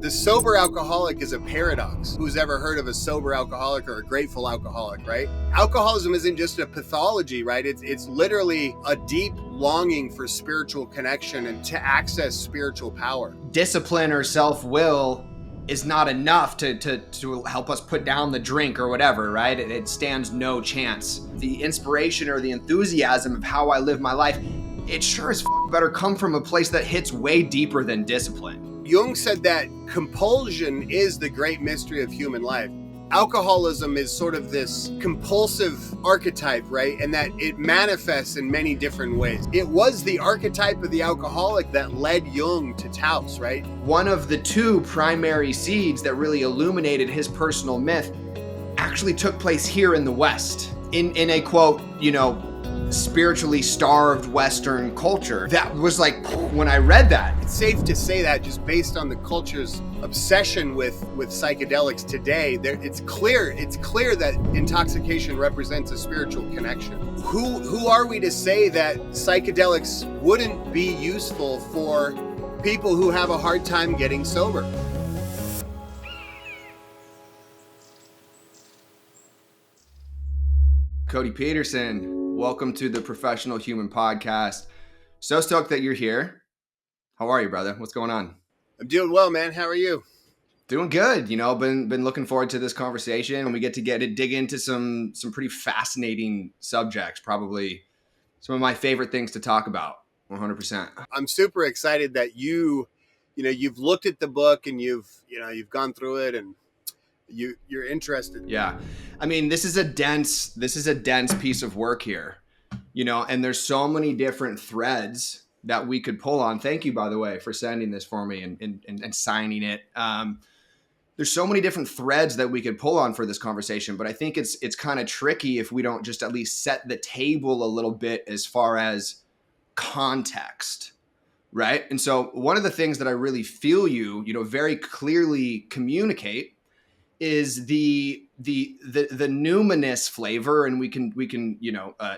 The sober alcoholic is a paradox. Who's ever heard of a sober alcoholic or a grateful alcoholic, right? Alcoholism isn't just a pathology, right? It's literally a deep longing for spiritual connection and to access spiritual power. Discipline or self-will is not enough to help us put down the drink or whatever, right? It stands no chance. The inspiration or the enthusiasm of how I live my life, it sure as better come from a place that hits way deeper than discipline. Jung said that compulsion is the great mystery of human life. Alcoholism is sort of this compulsive archetype, right? And that it manifests in many different ways. It was the archetype of the alcoholic that led Jung to Taos, right? One of the two primary seeds that really illuminated his personal myth actually took place here in the West. In a quote, spiritually starved Western culture. That was like, when I read that. It's safe to say that just based on the culture's obsession with psychedelics today, it's clear that intoxication represents a spiritual connection. Who are we to say that psychedelics wouldn't be useful for people who have a hard time getting sober? Cody Peterson, welcome to the Professional Human Podcast. So stoked that you're here. How are you, brother? What's going on? I'm doing well, man. How are you? Doing good. Been looking forward to this conversation, and we get to dig into some pretty fascinating subjects. Probably some of my favorite things to talk about. 100%. I'm super excited that you've looked at the book and you've gone through it and you're interested. Yeah. I mean, this is a dense piece of work here, and there's so many different threads that we could pull on. Thank you, by the way, for sending this for me and signing it. There's so many different threads that we could pull on for this conversation, but I think it's kind of tricky if we don't just at least set the table a little bit as far as context, right? And so one of the things that I really feel you very clearly communicate is the numinous flavor, and we can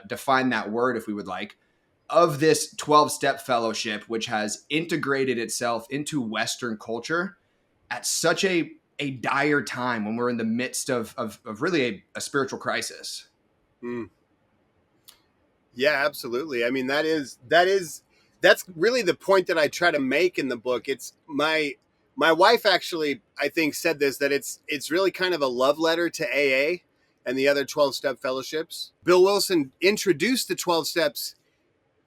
define that word if we would like, of this 12-step fellowship, which has integrated itself into Western culture at such a dire time when we're in the midst of really a spiritual crisis. Yeah, absolutely. I mean, that's really the point that I try to make in the book. It's my wife actually, I think, said this, that it's really kind of a love letter to AA and the other 12-step fellowships. Bill Wilson introduced the 12 steps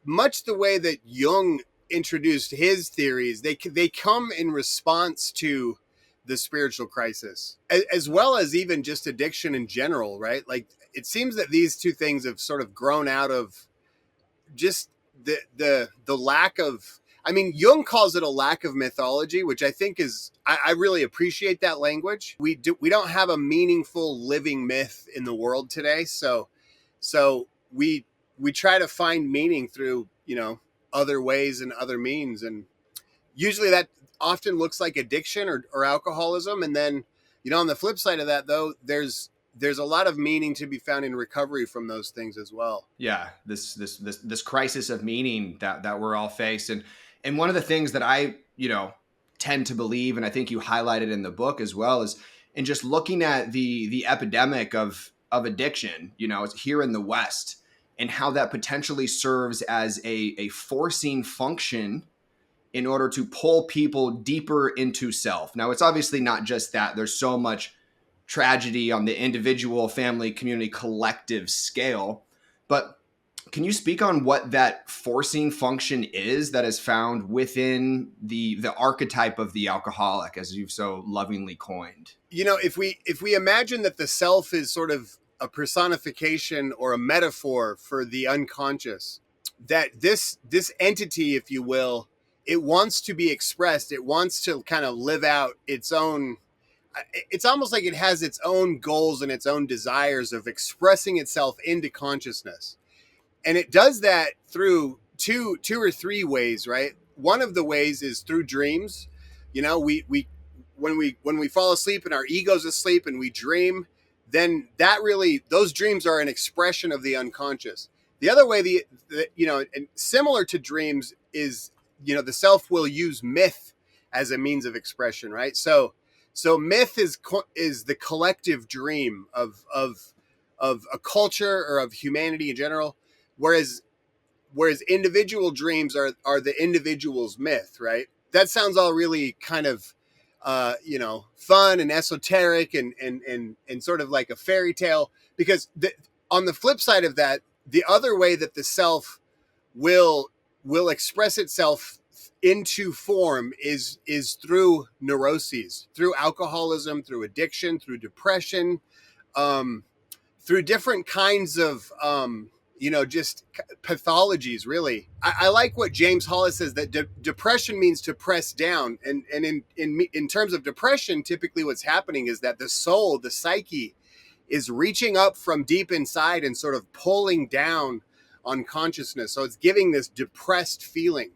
much the way that Jung introduced his theories. They come in response to the spiritual crisis, as well as even just addiction in general, right? Like, it seems that these two things have sort of grown out of just the lack of, I mean, Jung calls it a lack of mythology, which I think is, I really appreciate that language. We don't have a meaningful living myth in the world today. So we try to find meaning through, other ways and other means. And usually that often looks like addiction or alcoholism. And then, on the flip side of that, though, there's a lot of meaning to be found in recovery from those things as well. Yeah. This crisis of meaning that we're all faced. And one of the things that I, tend to believe, and I think you highlighted in the book as well, is in just looking at the epidemic of addiction, here in the West, and how that potentially serves as a forcing function in order to pull people deeper into self. Now, it's obviously not just that. There's so much tragedy on the individual, family, community, collective scale. But can you speak on what that forcing function is that is found within the archetype of the alcoholic, as you've so lovingly coined? If we imagine that the self is sort of a personification or a metaphor for the unconscious, that this entity, if you will, it wants to be expressed. It wants to kind of live out its own. It's almost like it has its own goals and its own desires of expressing itself into consciousness. And it does that through two or three ways, right? One of the ways is through dreams. When we fall asleep and our ego's asleep and we dream, then those dreams are an expression of the unconscious. The other way, and similar to dreams, is the self will use myth as a means of expression, right? So myth is the collective dream of a culture or of humanity in general, whereas individual dreams are the individual's myth, right? That sounds all really kind of fun and esoteric and sort of like a fairy tale, because on the flip side of that, the other way that the self will express itself into form is through neuroses, through alcoholism, through addiction, through depression, um, through different kinds of just pathologies, really. I like what James Hollis says, that depression means to press down, and in terms of depression, typically what's happening is that the soul, the psyche, is reaching up from deep inside and sort of pulling down on consciousness, so it's giving this depressed feeling.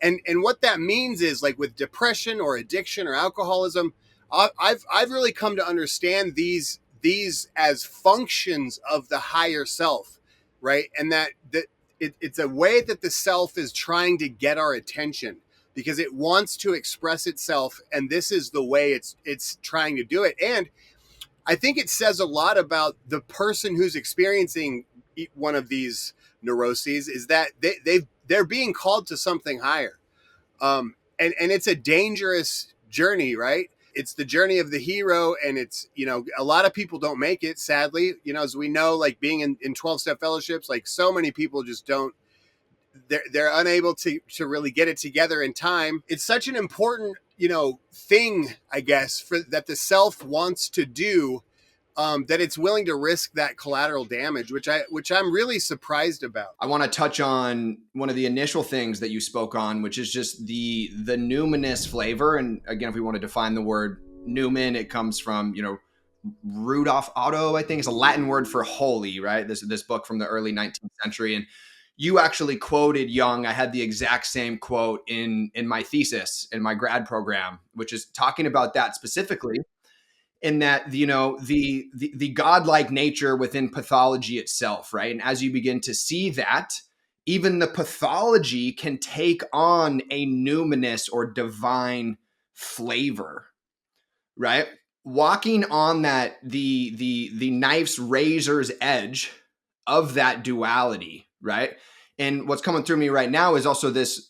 And what that means is, like with depression or addiction or alcoholism, I've really come to understand these as functions of the higher self, right? And that it's a way that the self is trying to get our attention because it wants to express itself, and this is the way it's trying to do it. And I think it says a lot about the person who's experiencing one of these neuroses, is that they're being called to something higher. And it's a dangerous journey, right? It's the journey of the hero, and it's, a lot of people don't make it, sadly. As we know, like being in 12-step fellowships, like so many people just don't, they're unable to really get it together in time. It's such an important, thing, I guess, that the self wants to do, that it's willing to risk that collateral damage, which I'm really surprised about. I want to touch on one of the initial things that you spoke on, which is just the numinous flavor. And again, if we want to define the word numen, it comes from, Rudolf Otto, I think it's a Latin word for holy, right? This book from the early 19th century. And you actually quoted Jung. I had the exact same quote in my thesis in my grad program, which is talking about that specifically, in that, the godlike nature within pathology itself, right? And as you begin to see that, even the pathology can take on a numinous or divine flavor, right? Walking on that, the knife's razor's edge of that duality, right? And what's coming through me right now is also this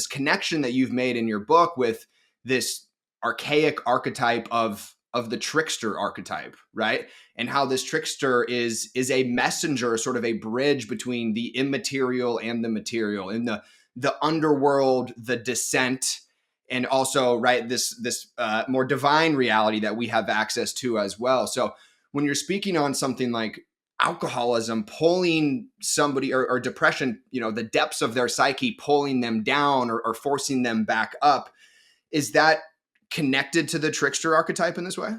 connection that you've made in your book with this archaic archetype of the trickster archetype, right? And how this trickster is a messenger, sort of a bridge between the immaterial and the material, in the underworld, the descent, and also, right, this more divine reality that we have access to as well. So when you're speaking on something like alcoholism pulling somebody, or depression, the depths of their psyche, pulling them down or forcing them back up, is that connected to the trickster archetype in this way?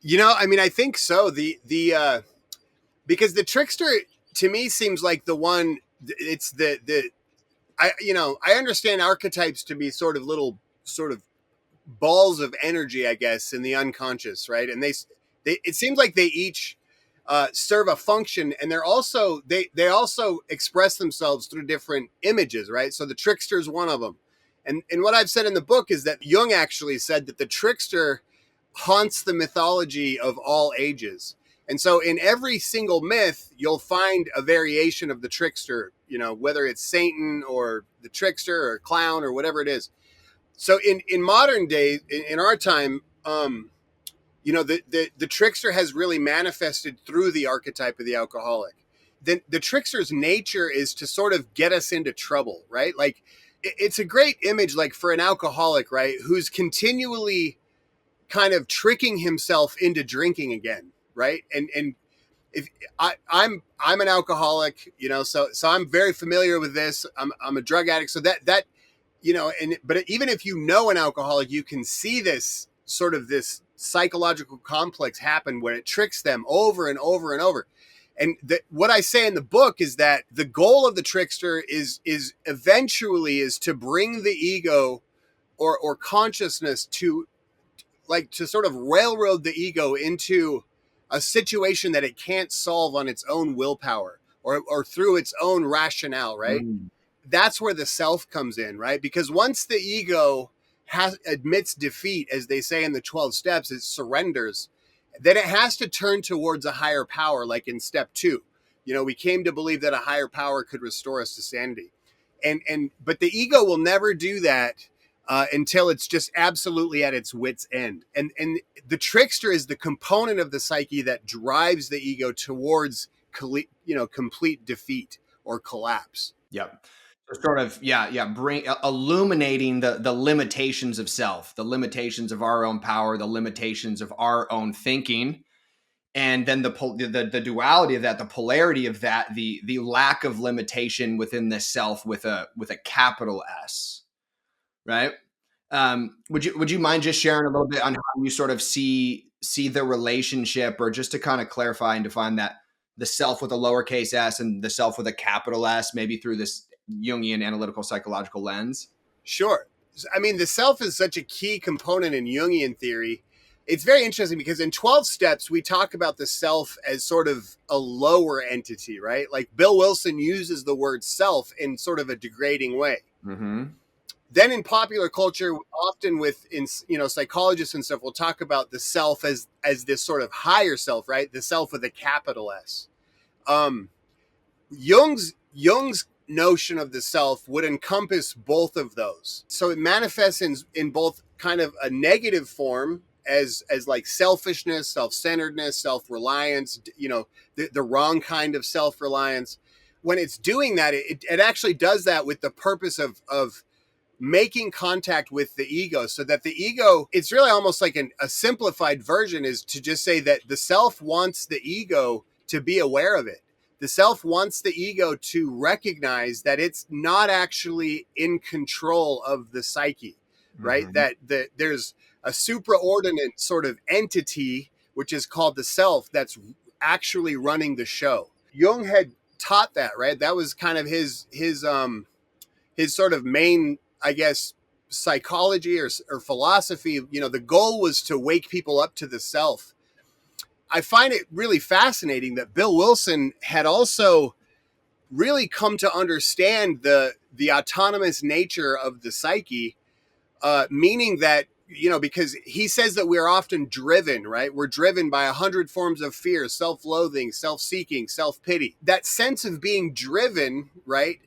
I think so. Because the trickster to me seems like the one. It's I understand archetypes to be sort of balls of energy, I guess, in the unconscious, right? And they it seems like they each serve a function, and they also express themselves through different images, right? So the trickster is one of them. And what I've said in the book is that Jung actually said that the trickster haunts the mythology of all ages. And so in every single myth, you'll find a variation of the trickster, whether it's Satan or the trickster or clown or whatever it is. So in modern day, in our time, the trickster has really manifested through the archetype of the alcoholic. The trickster's nature is to sort of get us into trouble, right? Like, it's a great image, like for an alcoholic, right, who's continually kind of tricking himself into drinking again, right? And if I'm an alcoholic, so I'm very familiar with this. I'm a drug addict, so that but even if an alcoholic, you can see this sort of this psychological complex happen when it tricks them over and over and over. And what I say in the book is that the goal of the trickster is eventually to bring the ego or consciousness to sort of railroad the ego into a situation that it can't solve on its own willpower or through its own rationale, right? That's where the self comes in, right? Because once the ego admits defeat, as they say in the 12 steps, it surrenders, then it has to turn towards a higher power, like in step 2. We came to believe that a higher power could restore us to sanity. But the ego will never do that until it's just absolutely at its wit's end. And the trickster is the component of the psyche that drives the ego towards complete defeat or collapse. Yep. So sort of, illuminating the limitations of self, the limitations of our own power, the limitations of our own thinking, and then the duality of that, the polarity of that, the lack of limitation within the self with a capital S, right? Would you mind just sharing a little bit on how you sort of see the relationship, or just to kind of clarify and define that, the self with a lowercase s and the self with a capital S, maybe through this Jungian analytical psychological lens? Sure. I mean, the self is such a key component in Jungian theory. It's very interesting because in 12 steps, we talk about the self as sort of a lower entity, right? Like Bill Wilson uses the word self in sort of a degrading way. Mm-hmm. Then in popular culture, often psychologists and stuff will talk about the self as this sort of higher self, right? The self with a capital S. Jung's notion of the self would encompass both of those. So it manifests in both kind of a negative form as like selfishness, self-centeredness, self-reliance, the wrong kind of self-reliance. When it's doing that, it actually does that with the purpose of making contact with the ego, so that the ego, it's really almost like a simplified version is to just say that the self wants the ego to be aware of it. The self wants the ego to recognize that it's not actually in control of the psyche, right? Mm-hmm. That there's a supraordinate sort of entity, which is called the self, that's actually running the show. Jung had taught that, right? That was kind of his sort of main, I guess, psychology or philosophy. The goal was to wake people up to the self. I find it really fascinating that Bill Wilson had also really come to understand the autonomous nature of the psyche, meaning that, because he says that we're often driven, right? We're driven by 100 forms of fear, self-loathing, self-seeking, self-pity. That sense of being driven, right?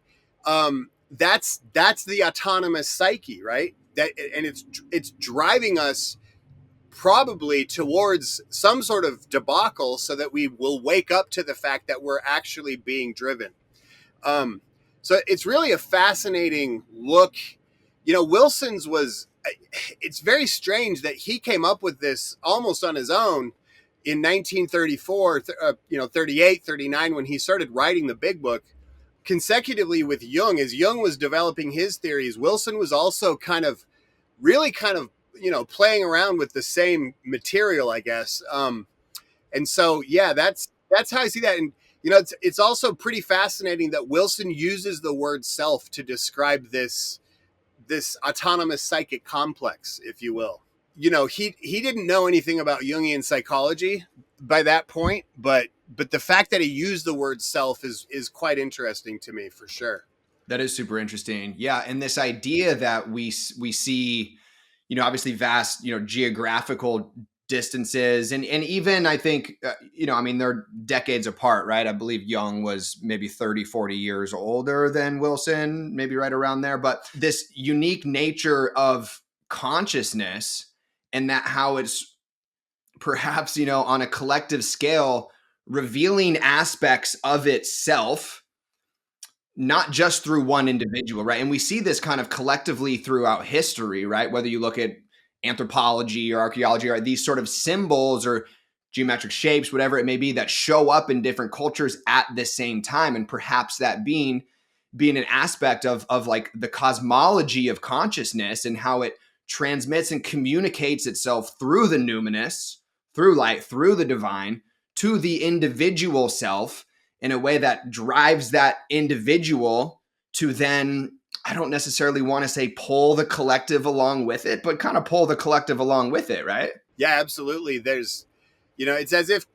That's the autonomous psyche, right? And it's driving us probably towards some sort of debacle, so that we will wake up to the fact that we're actually being driven. So it's really a fascinating look. Wilson's it's very strange that he came up with this almost on his own in 1934, 38, 39, when he started writing the big book. Consecutively with Jung, as Jung was developing his theories, Wilson was also really playing around with the same material, I guess. And so, yeah, that's how I see that. And, it's also pretty fascinating that Wilson uses the word self to describe this autonomous psychic complex, if you will. He didn't know anything about Jungian psychology by that point, but the fact that he used the word self is quite interesting to me, for sure. That is super interesting. Yeah. And this idea that we see, obviously vast, geographical distances, and even, I think, they're decades apart, right? I believe Jung was maybe 30, 40 years older than Wilson, maybe right around there. But this unique nature of consciousness, and that how it's perhaps, on a collective scale, revealing aspects of itself, not just through one individual, right? And we see this kind of collectively throughout history, right? Whether you look at anthropology or archaeology, or these sort of symbols or geometric shapes, whatever it may be, that show up in different cultures at the same time. And perhaps that being an aspect of like the cosmology of consciousness, and how it transmits and communicates itself through the numinous, through light, through the divine, to the individual self, in a way that drives that individual to then, I don't necessarily want to say pull the collective along with it, but kind of pull the collective along with it, right? Yeah, absolutely. There's, it's as if,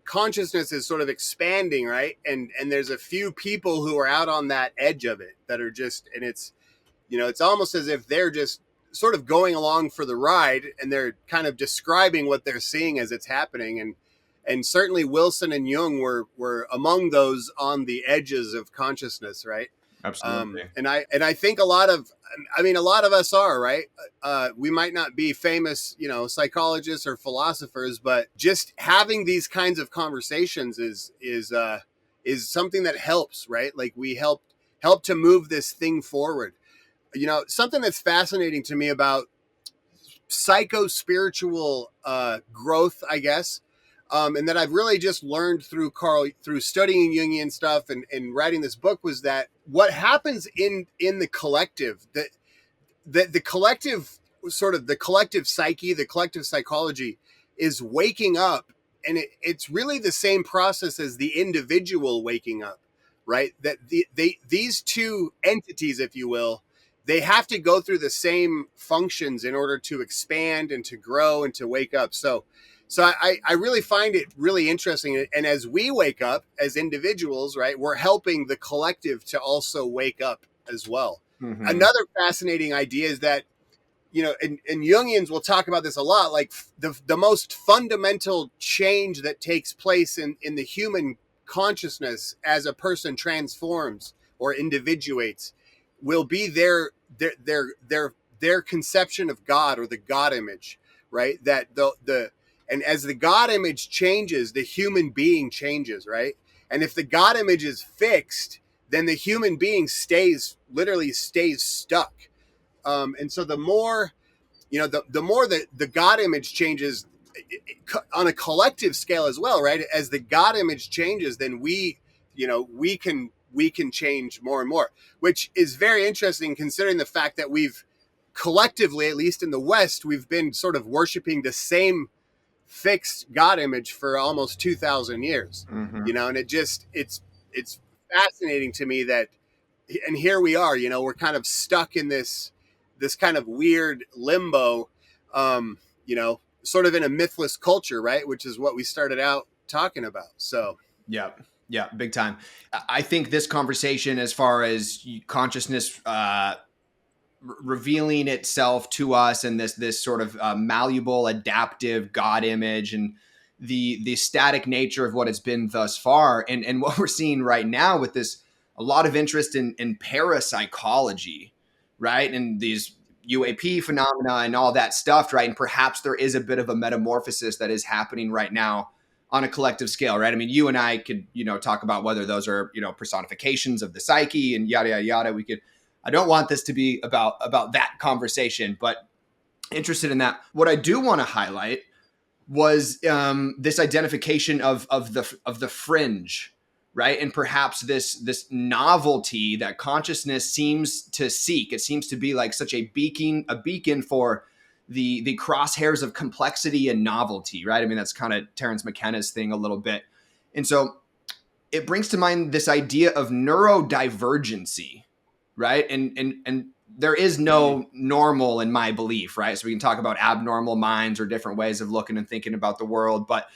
consciousness is sort of expanding, right? And there's a few people who are out on that edge of it that are just, and it's, it's almost as if they're just sort of going along for the ride, and they're kind of describing what they're seeing as it's happening. And certainly Wilson and Jung were among those on the edges of consciousness, right? Absolutely. And I think a lot of us are, right. We might not be famous, psychologists or philosophers, but just having these kinds of conversations is something that helps, right? Like we help to move this thing forward. Something that's fascinating to me about psycho-spiritual growth, I guess, and that I've really just learned through studying Jungian stuff and writing this book, was that what happens in the collective, the collective, sort of the collective psyche, the collective psychology, is waking up, and it's really the same process as the individual waking up, right? That these two entities, if you will, they have to go through the same functions in order to expand and to grow and to wake up. So I really find it really interesting. And as we wake up as individuals, right, we're helping the collective to also wake up as well. Mm-hmm. Another fascinating idea is that, and Jungians will talk about this a lot, like the most fundamental change that takes place in the human consciousness as a person transforms or individuates will be their conception of God, or the God image, right? That and as the God image changes, the human being changes, right? And if the God image is fixed, then the human being literally stays stuck. And so the more, the more that the God image changes on a collective scale as well, right? As the God image changes, then we can change more and more, which is very interesting considering the fact that we've collectively, at least in the West, we've been sort of worshiping the same fixed God image for almost 2,000 years, mm-hmm. And it's fascinating to me that, and here we are, we're kind of stuck in this kind of weird limbo, sort of in a mythless culture, right? Which is what we started out talking about. So, yeah, big time. I think this conversation, as far as consciousness revealing itself to us, and this sort of malleable, adaptive God image, and the static nature of what it's been thus far, and what we're seeing right now with this, a lot of interest in parapsychology, right? And these UAP phenomena and all that stuff, right? And perhaps there is a bit of a metamorphosis that is happening right now on a collective scale, right? I mean, you and I could, talk about whether those are, personifications of the psyche and yada, yada, yada. We could, I don't want this to be about that conversation, but interested in that. What I do want to highlight was this identification of the fringe, right? And perhaps this novelty that consciousness seems to seek. It seems to be like such a beacon for the crosshairs of complexity and novelty, right? I mean, that's kind of Terence McKenna's thing a little bit. And so it brings to mind this idea of neurodivergency, right? And there is no normal in my belief, right? So we can talk about abnormal minds or different ways of looking and thinking about the world. But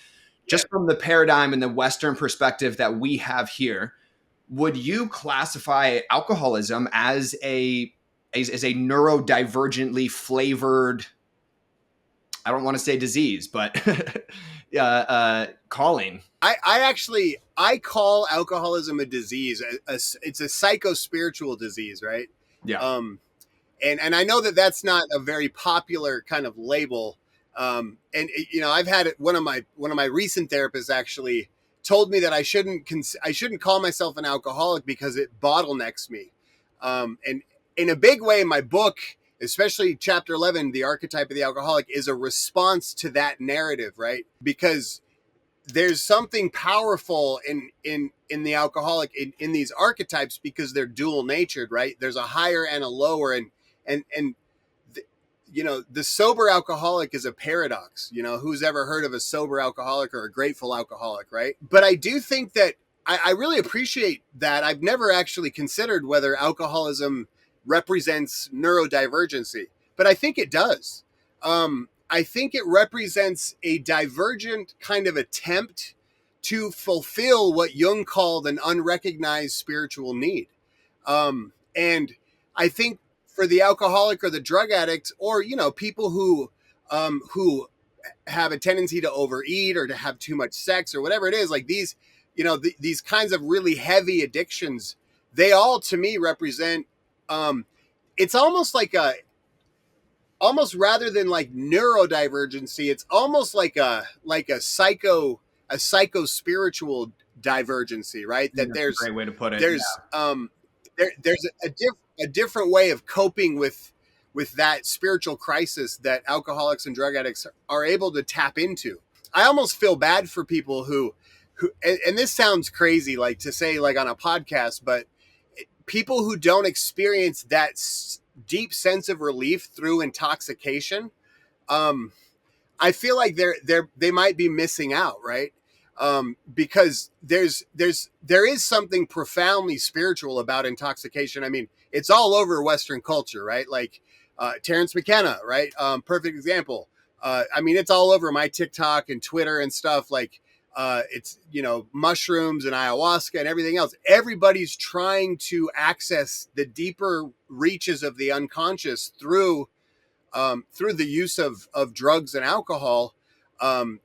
just from the paradigm and the Western perspective that we have here, would you classify alcoholism as a neurodivergently flavored, I don't want to say disease, but calling? I call alcoholism a disease. It's a psycho-spiritual disease, right? Yeah. And I know that that's not a very popular kind of label. I've had it. One of my recent therapists actually told me that I shouldn't call myself an alcoholic because it bottlenecks me. And in a big way, my book, especially chapter 11, The Archetype of the Alcoholic, is a response to that narrative, right? Because there's something powerful in the alcoholic, in these archetypes, because they're dual natured, right? There's a higher and a lower, and the sober alcoholic is a paradox. Who's ever heard of a sober alcoholic or a grateful alcoholic, right? But I do think that I really appreciate that. I've never actually considered whether alcoholism represents neurodivergency, but I think it does. I think it represents a divergent kind of attempt to fulfill what Jung called an unrecognized spiritual need. And I think for the alcoholic or the drug addict, or, you know, people who have a tendency to overeat or to have too much sex or whatever it is, like these, you know, these kinds of really heavy addictions, they all to me represent, it's almost like almost rather than like neurodivergency, it's almost like a psycho spiritual divergency, right? That That's a great way to put it. there's there's a different way of coping with that spiritual crisis that alcoholics and drug addicts are able to tap into. I almost feel bad for people who and this sounds crazy, like to say like on a podcast, but people who don't experience that deep sense of relief through intoxication, I feel like they might be missing out, right? Because there is something profoundly spiritual about intoxication. I mean, it's all over Western culture, right? Like Terrence McKenna, right? Perfect example. I mean, it's all over my TikTok and Twitter and stuff. Like it's, you know, mushrooms and ayahuasca and everything else. Everybody's trying to access the deeper reaches of the unconscious through the use of drugs and alcohol, and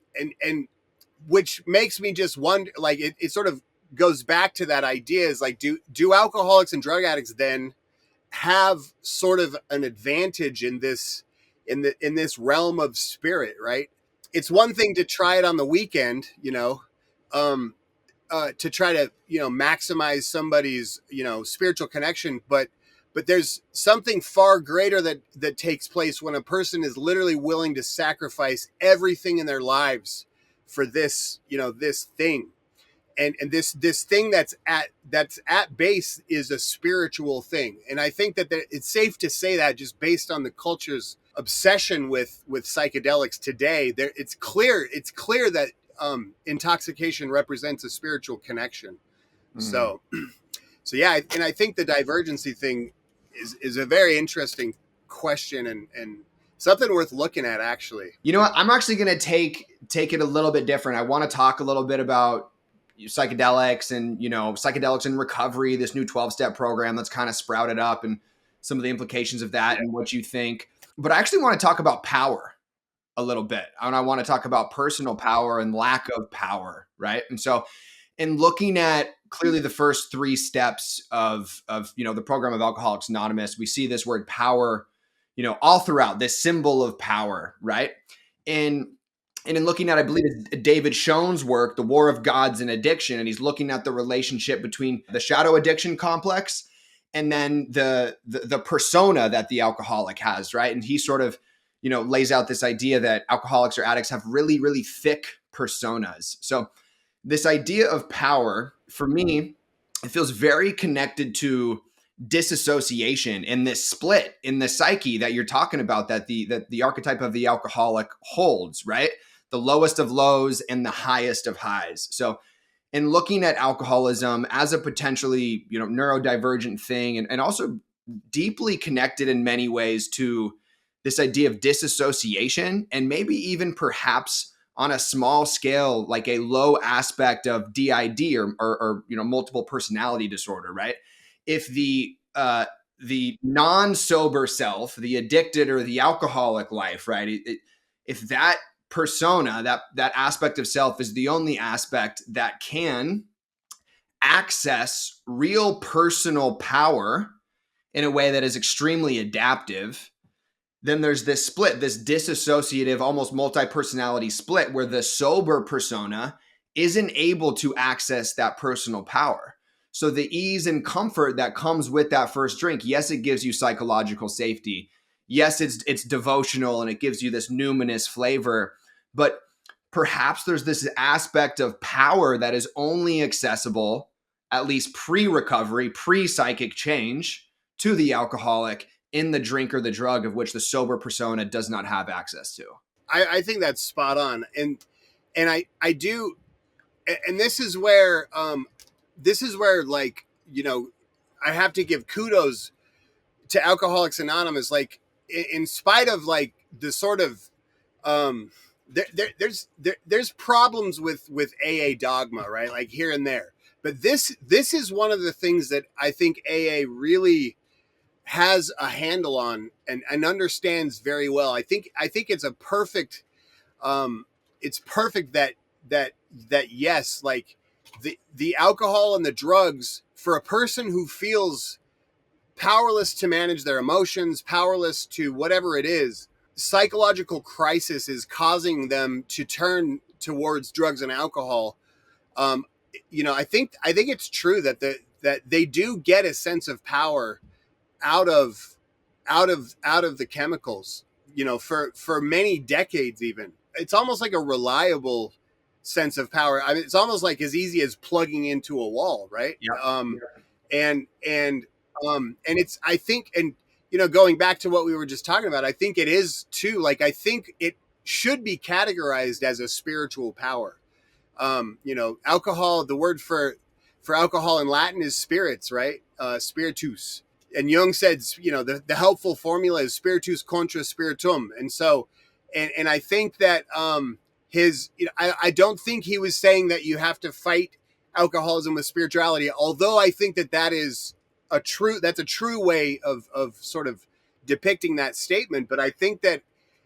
which makes me just wonder, like it sort of goes back to that idea, is like, do alcoholics and drug addicts then have sort of an advantage in this realm of spirit, right? It's one thing to try it on the weekend, you know, to try to, you know, maximize somebody's, you know, spiritual connection, but there's something far greater that takes place when a person is literally willing to sacrifice everything in their lives for this, you know, this thing. And this thing that's at base is a spiritual thing. And I think that it's safe to say that, just based on the culture's obsession with psychedelics today, it's clear that intoxication represents a spiritual connection. Mm. So yeah, and I think the divergency thing is a very interesting question and something worth looking at, actually. You know what? I'm actually going to take it a little bit different. I want to talk a little bit about psychedelics and, you know, psychedelics in recovery, this new 12-step program that's kind of sprouted up, and some of the implications of that and what you think. But I actually want to talk about power a little bit. And I want to talk about personal power and lack of power, right? And so in looking at clearly the first 3 steps of you know, the program of Alcoholics Anonymous, we see this word power, you know, all throughout, this symbol of power, right? And in looking at, I believe it's David Schoen's work, The War of Gods and Addiction, and he's looking at the relationship between the shadow addiction complex and then the persona that the alcoholic has, right? And he sort of, you know, lays out this idea that alcoholics or addicts have really, really thick personas. So this idea of power, for me, it feels very connected to disassociation and this split in the psyche that you're talking about, that the archetype of the alcoholic holds, right? The lowest of lows and the highest of highs. So in looking at alcoholism as a potentially, you know, neurodivergent thing, and also deeply connected in many ways to this idea of disassociation, and maybe even perhaps on a small scale, like a low aspect of DID or you know, multiple personality disorder, right? If the non-sober self, the addicted or the alcoholic life, right? If that persona, that aspect of self is the only aspect that can access real personal power in a way that is extremely adaptive, then there's this split, this disassociative, almost multi-personality split, where the sober persona isn't able to access that personal power. So the ease and comfort that comes with that first drink, yes, it gives you psychological safety. Yes, it's devotional and it gives you this numinous flavor, but perhaps there's this aspect of power that is only accessible, at least pre-recovery, pre-psychic change, to the alcoholic in the drink or the drug, of which the sober persona does not have access to. I think that's spot on. And I do, and this is where like, you know, I have to give kudos to Alcoholics Anonymous. Like, in spite of like the sort of there's problems with AA dogma, right? Like here and there, but this is one of the things that I think AA really has a handle on and understands very well. I think it's a perfect it's perfect that yes, like the alcohol and the drugs for a person who feels powerless to manage their emotions, powerless to whatever it is, psychological crisis is causing them to turn towards drugs and alcohol. Um, I think it's true that they do get a sense of power out of out of the chemicals, for many decades. Even it's almost like a reliable sense of power. I mean, it's almost like as easy as plugging into a wall, right? Yeah. And it's, I think, and going back to what we were just talking about, I think it is too, like, I think it should be categorized as a spiritual power. Alcohol, the word for alcohol in Latin is spirits, right? Spiritus. And Jung said, the helpful formula is spiritus contra spiritum. And so, and I think that I don't think he was saying that you have to fight alcoholism with spirituality, although I think that is that's a true way of sort of depicting that statement. But I think that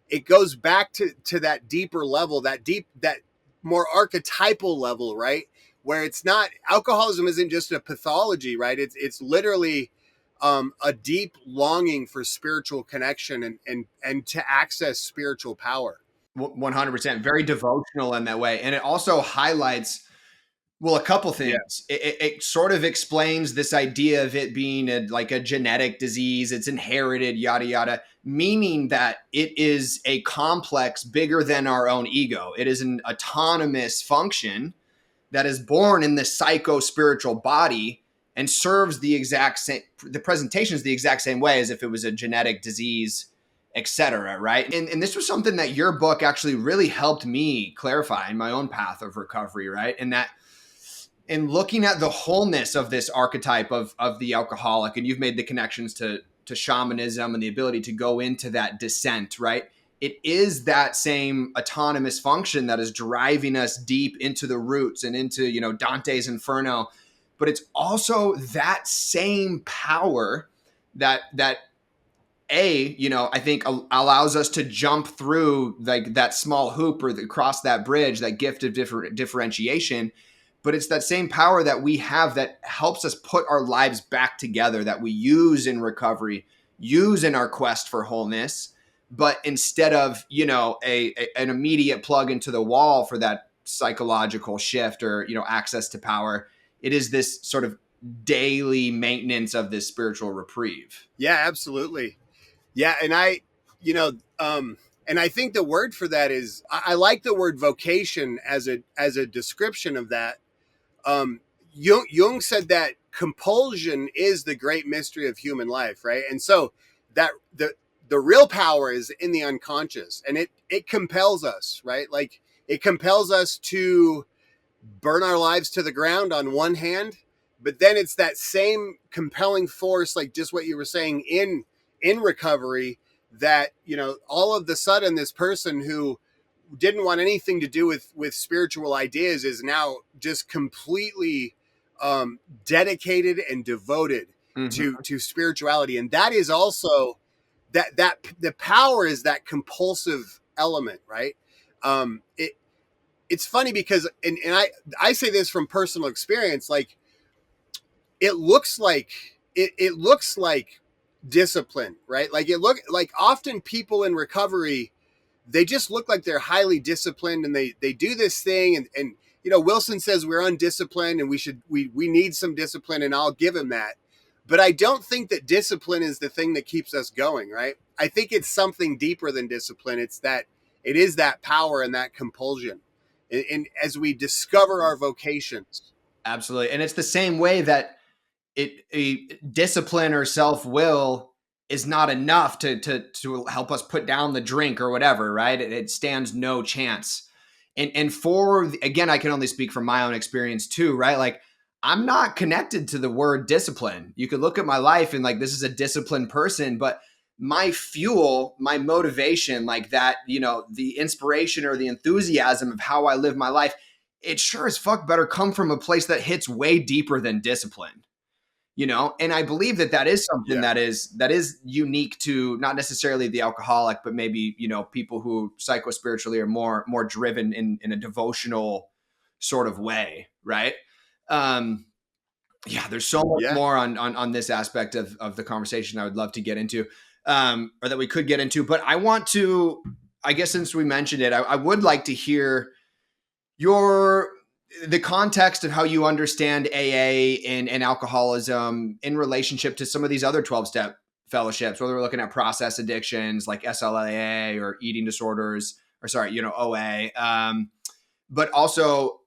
it goes back to that deeper level, that more archetypal level, right? Where it's not, alcoholism isn't just a pathology, right? It's literally a deep longing for spiritual connection and to access spiritual power. 100%. Very devotional in that way. And it also highlights, well, a couple things. Yeah. It sort of explains this idea of it being like a genetic disease. It's inherited, yada, yada, meaning that it is a complex bigger than our own ego. It is an autonomous function that is born in the psycho-spiritual body and serves the exact same, the presentation is the exact same way as if it was a genetic disease, etc. Right? And this was something that your book actually really helped me clarify in my own path of recovery, right? And that in looking at the wholeness of this archetype of the alcoholic, and you've made the connections to shamanism and the ability to go into that descent, right? It is that same autonomous function that is driving us deep into the roots and into, Dante's Inferno. But it's also that same power that I think allows us to jump through like that small hoop or across that bridge, that gift of differentiation. But it's that same power that we have that helps us put our lives back together, that we use in recovery, use in our quest for wholeness. But instead of, an immediate plug into the wall for that psychological shift or, access to power, it is this sort of daily maintenance of this spiritual reprieve. Yeah, absolutely. Yeah. And and I think the word for that is, I like the word vocation as a description of that. Jung said that compulsion is the great mystery of human life, right? And so that the real power is in the unconscious, and it compels us, right? Like, it compels us to burn our lives to the ground on one hand, but then it's that same compelling force, like just what you were saying in recovery, that all of the sudden this person who didn't want anything to do with spiritual ideas is now just completely dedicated and devoted to spirituality. And that is also that the power is that compulsive element, right? It's funny because, and I say this from personal experience, like, it looks like discipline, right? Like, often people in recovery, they just look like they're highly disciplined, and they do this thing, and Wilson says we're undisciplined and we need some discipline, and I'll give him that. But I don't think that discipline is the thing that keeps us going, right? I think it's something deeper than discipline. It is that power and that compulsion. And as we discover our vocations. Absolutely. And it's the same way that discipline or self-will is not enough to help us put down the drink or whatever, right? It stands no chance. And again, I can only speak from my own experience too, right? Like, I'm not connected to the word discipline. You could look at my life and like, this is a disciplined person, but my fuel, my motivation, like that, the inspiration or the enthusiasm of how I live my life, it sure as fuck better come from a place that hits way deeper than discipline. you know. And I believe that that is something Yeah. that is unique to not necessarily the alcoholic, but maybe, you know, people who psychospiritually are more driven in a devotional sort of way, right? um yeah, there's so much Yeah. more on this aspect of the conversation I would love to get into, or that we could get into. But I want to, I guess, since we mentioned it, I would like to hear your the context of how you understand AA and alcoholism in relationship to some of these other 12-step fellowships, whether we're looking at process addictions like SLAA or eating disorders, or sorry, you know, OA, but also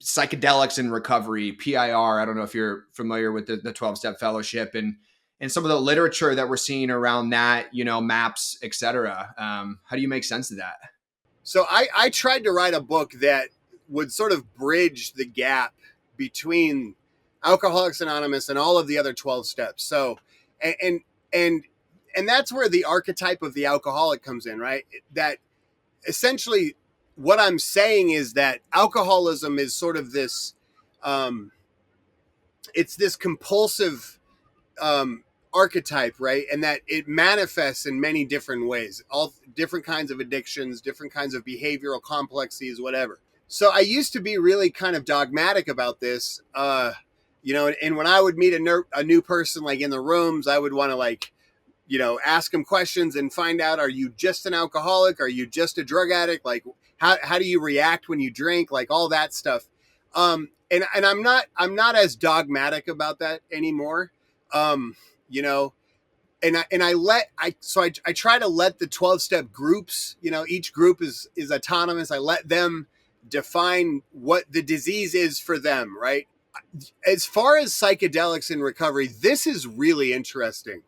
psychedelics in recovery, PIR. I don't know if you're familiar with the 12-step fellowship and some of the literature that we're seeing around that, you know, maps, et cetera. How do you make sense of that? So I tried to write a book that would sort of bridge the gap between Alcoholics Anonymous and all of the other 12 steps. So, and, and, and that's where the archetype of the alcoholic comes in, right? That essentially what I'm saying is that alcoholism is sort of this, it's this compulsive, archetype, right? And that it manifests in many different ways, all different kinds of addictions, different kinds of behavioral complexities, whatever. So I used to be really kind of dogmatic about this, you know, and when I would meet a new person, like in the rooms, I would want to like, you know, ask them questions and find out, are you just an alcoholic? Are you just a drug addict? Like, how do you react when you drink? Like all that stuff. And I'm not as dogmatic about that anymore. You know, I try to let the 12-step groups, you know, each group is autonomous. I let them define what the disease is for them, right? As far as psychedelics in recovery, this is really interesting.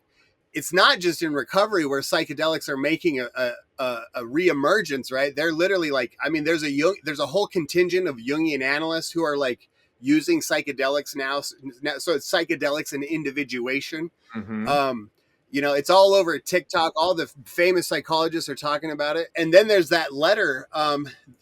It's not just in recovery where psychedelics are making a reemergence, right? They're literally like, I mean, there's a whole contingent of Jungian analysts who are like using psychedelics now. So it's psychedelics and individuation. Mm-hmm. Um, you know, it's all over TikTok. All the famous psychologists are talking about it. And then there's that letter,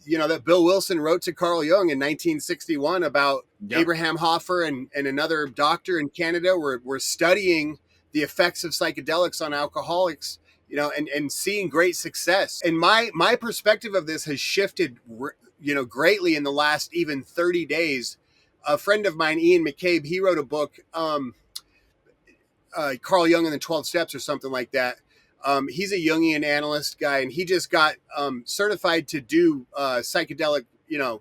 you know, that Bill Wilson wrote to Carl Jung in 1961 about Abraham Hoffer and another doctor in Canada were studying the effects of psychedelics on alcoholics, you know, and seeing great success. And my perspective of this has shifted, you know, greatly in the last even 30 days. A friend of mine, Ian McCabe, he wrote a book, Carl Jung and the 12 Steps or something like that. He's a Jungian analyst guy, and he just got certified to do psychedelic, you know,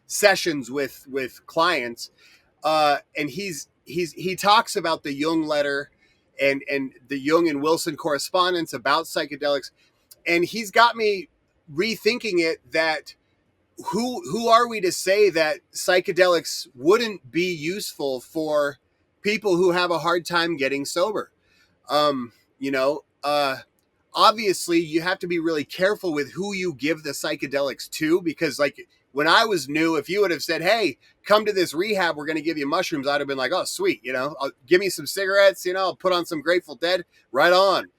sessions with clients. And he talks about the Jung letter and the Jung and Wilson correspondence about psychedelics, and he's got me rethinking it. That who are we to say that psychedelics wouldn't be useful for people who have a hard time getting sober? You know, obviously you have to be really careful with who you give the psychedelics to, because like when I was new, if you would have said, hey, come to this rehab, we're going to give you mushrooms, I'd have been like, oh, sweet. You know, give me some cigarettes, you know, I'll put on some Grateful Dead, right on.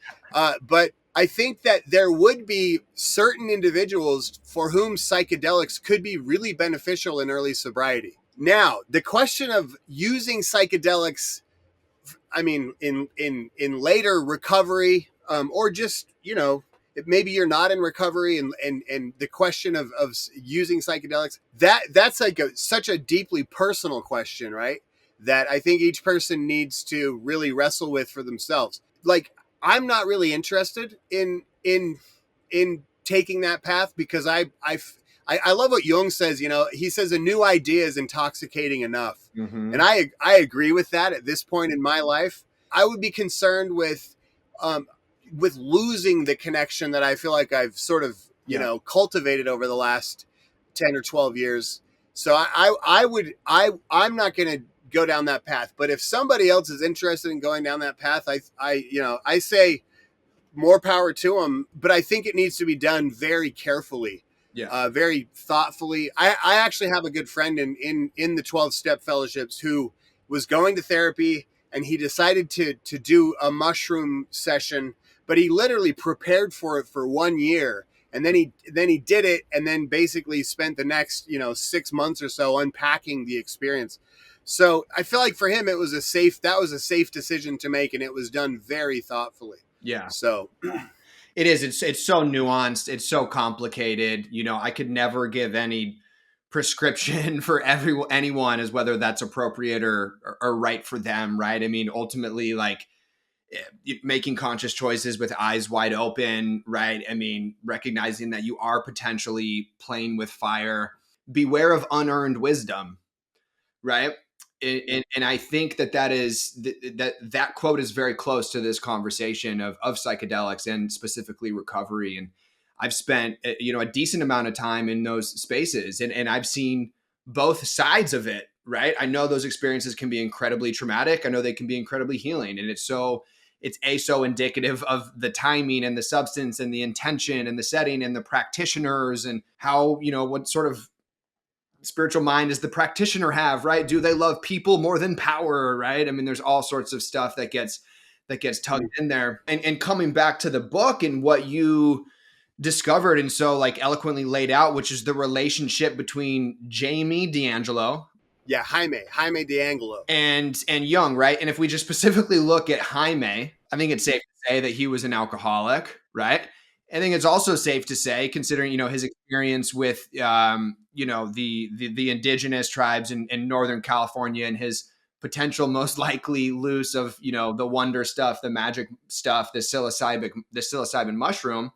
But I think that there would be certain individuals for whom psychedelics could be really beneficial in early sobriety. Now, the question of using psychedelics, I mean, in later recovery, or just, you know, maybe you're not in recovery, and the question of using psychedelics, that's like such a deeply personal question, right? That I think each person needs to really wrestle with for themselves. Like, I'm not really interested in taking that path, because I love what Jung says. You know, he says a new idea is intoxicating enough. Mm-hmm. And I agree with that at this point in my life. I would be concerned with losing the connection that I feel like I've sort of, you know, cultivated over the last 10 or 12 years. So I'm not going to go down that path. But if somebody else is interested in going down that path, I say more power to them. But I think it needs to be done very carefully. Very thoughtfully. I actually have a good friend in the 12-step fellowships who was going to therapy, and he decided to do a mushroom session, but he literally prepared for it for 1 year. And then he did it, and then basically spent the next, you know, 6 months or so unpacking the experience. So I feel like for him, that was a safe decision to make, and it was done very thoughtfully. Yeah. So It is. It's so nuanced. It's so complicated. You know, I could never give any prescription for anyone as whether that's appropriate or right for them. Right. I mean, ultimately, like making conscious choices with eyes wide open. Right. I mean, recognizing that you are potentially playing with fire. Beware of unearned wisdom. Right. And I think that quote is very close to this conversation of psychedelics and specifically recovery. And I've spent a decent amount of time in those spaces, and I've seen both sides of it. Right, I know those experiences can be incredibly traumatic. I know they can be incredibly healing, and it's so indicative of the timing and the substance and the intention and the setting and the practitioners and how what sort of spiritual mind does the practitioner have, right? Do they love people more than power, right? I mean, there's all sorts of stuff that gets tugged in there. And coming back to the book and what you discovered and so like eloquently laid out, which is the relationship between Jamie D'Angelo. Yeah, Jaime D'Angelo. And Jung, right? And if we just specifically look at Jaime, I think it's safe to say that he was an alcoholic, right? I think it's also safe to say, considering his experience with the indigenous tribes in Northern California and his potential most likely loose of the wonder stuff, the magic stuff, the psilocybin mushroom,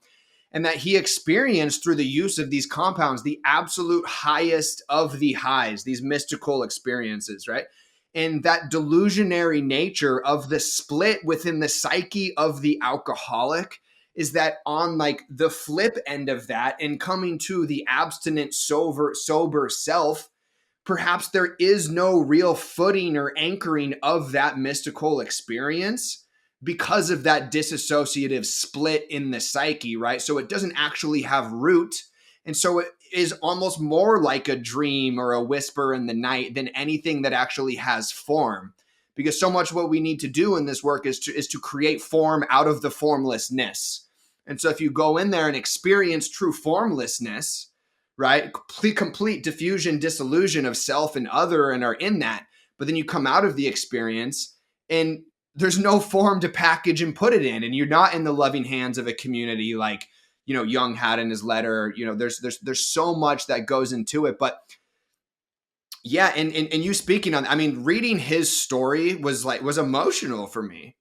and that he experienced through the use of these compounds the absolute highest of the highs, these mystical experiences, right? And that delusionary nature of the split within the psyche of the alcoholic is that on like the flip end of that and coming to the abstinent, sober self, perhaps there is no real footing or anchoring of that mystical experience because of that disassociative split in the psyche, right? So it doesn't actually have root. And so it is almost more like a dream or a whisper in the night than anything that actually has form. Because so much what we need to do in this work is to create form out of the formlessness. And so if you go in there and experience true formlessness, right, complete diffusion, dissolution of self and other and are in that, but then you come out of the experience and there's no form to package and put it in, and you're not in the loving hands of a community like Jung had in his letter. There's so much that goes into it, but yeah, and you speaking on, I mean, reading his story was emotional for me.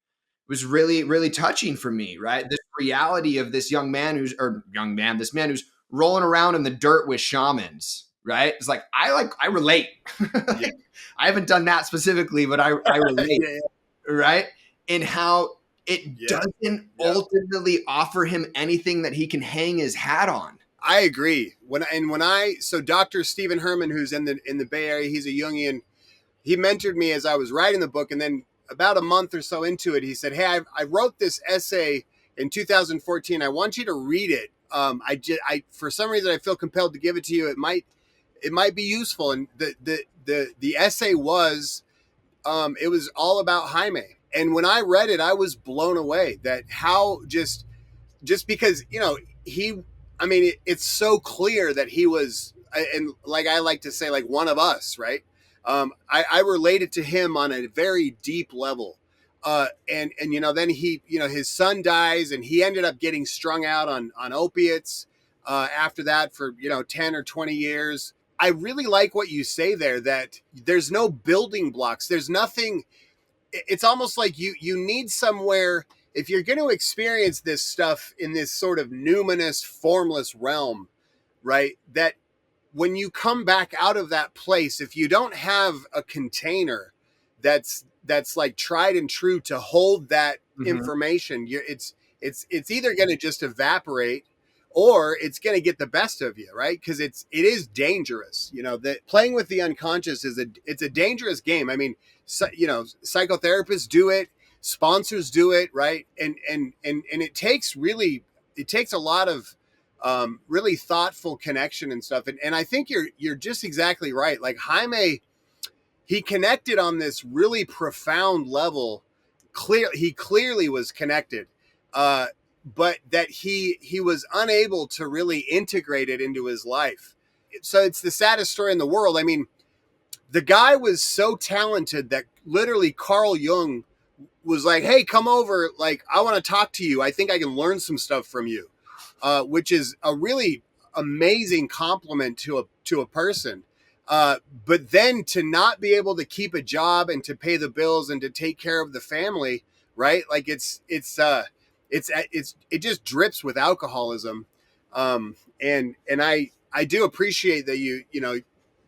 It was really, really touching for me, right? This reality of this this man who's rolling around in the dirt with shamans, right? It's like, I relate. Yeah. I haven't done that specifically, but I relate, yeah. Right? And how it doesn't ultimately offer him anything that he can hang his hat on. I agree. So Dr. Stephen Herman, who's in the Bay Area, he's a Jungian. He mentored me as I was writing the book, and then about a month or so into it, he said, "Hey, I wrote this essay in 2014. I want you to read it. I for some reason I feel compelled to give it to you. It might be useful." And the essay was, it was all about Jaime. And when I read it, I was blown away that how just because it's so clear that he was, and like I like to say, like one of us, right? I related to him on a very deep level. And then his son dies and he ended up getting strung out on opiates after that for 10 or 20 years. I really like what you say there, that there's no building blocks. There's nothing. It's almost like you need somewhere, if you're going to experience this stuff in this sort of numinous, formless realm, right? That when you come back out of that place, if you don't have a container that's like tried and true to hold that information, it's either going to just evaporate or it's going to get the best of you, right? Because it is dangerous. That playing with the unconscious it's a dangerous game. I mean, psychotherapists do it, sponsors do it, right? And it takes a lot of really thoughtful connection and stuff. And I think you're just exactly right. Like Jaime, he connected on this really profound level. He clearly was connected, but that he was unable to really integrate it into his life. So it's the saddest story in the world. I mean, The guy was so talented that literally Carl Jung was like, "Hey, come over. Like, I want to talk to you. I think I can learn some stuff from you," which is a really amazing compliment to a person. But then to not be able to keep a job and to pay the bills and to take care of the family, right? Like it just drips with alcoholism, and I do appreciate that you know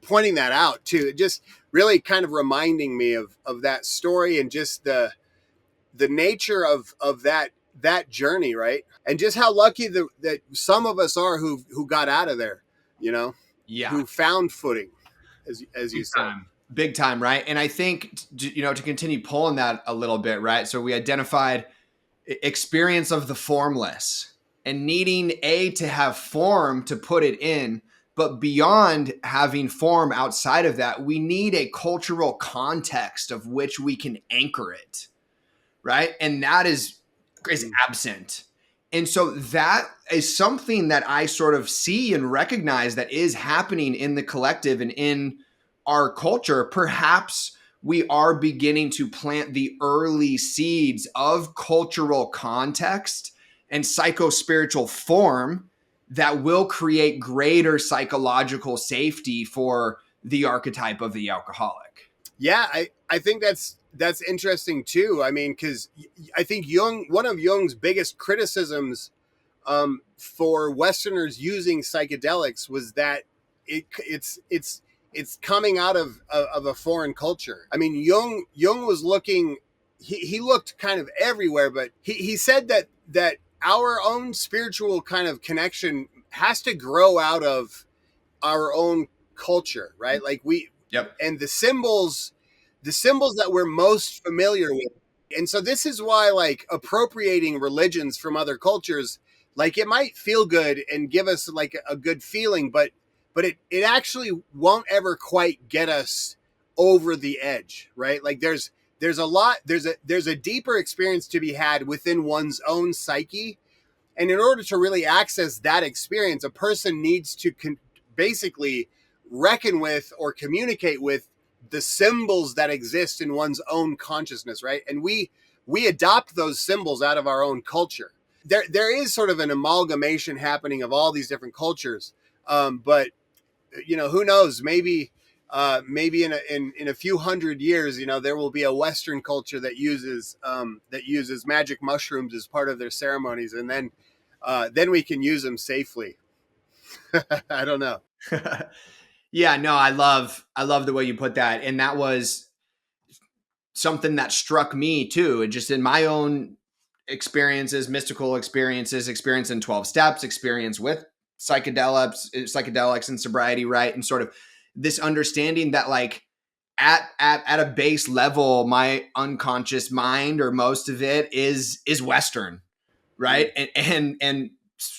pointing that out too. It just really kind of reminding me of that story and just the nature of that journey, right? And just how lucky that some of us are who got out of there, you know, Yeah. who found footing, as you Big said. time. Big time, right? And I think, you know, to continue pulling that a little bit, right? So we identified experience of the formless and needing to have form to put it in. But beyond having form outside of that, we need a cultural context of which we can anchor it, right? And that is absent. And so that is something that I sort of see and recognize that is happening in the collective and in our culture. Perhaps we are beginning to plant the early seeds of cultural context and psycho-spiritual form that will create greater psychological safety for the archetype of the alcoholic. Yeah, I think that's interesting too. I mean, because I think one of Jung's biggest criticisms for Westerners using psychedelics was that it's coming out of a foreign culture. I mean, Jung was looking, he looked kind of everywhere, but he said that our own spiritual kind of connection has to grow out of our own culture, right? Like Yep. and the symbols that we're most familiar with. And so this is why like appropriating religions from other cultures, like it might feel good and give us like a good feeling, but it actually won't ever quite get us over the edge, right? Like there's a deeper experience to be had within one's own psyche. And in order to really access that experience, a person needs to basically reckon with or communicate with the symbols that exist in one's own consciousness, right? And we adopt those symbols out of our own culture. There is sort of an amalgamation happening of all these different cultures, but you know, who knows? Maybe in a few hundred years, you know, there will be a Western culture that uses magic mushrooms as part of their ceremonies, and then we can use them safely. I don't know. Yeah, no, I love the way you put that. And that was something that struck me too. And just in my own experiences, mystical experiences, experience in 12 steps, experience with psychedelics and sobriety, right? And sort of this understanding that like at a base level, my unconscious mind or most of it is Western, right? And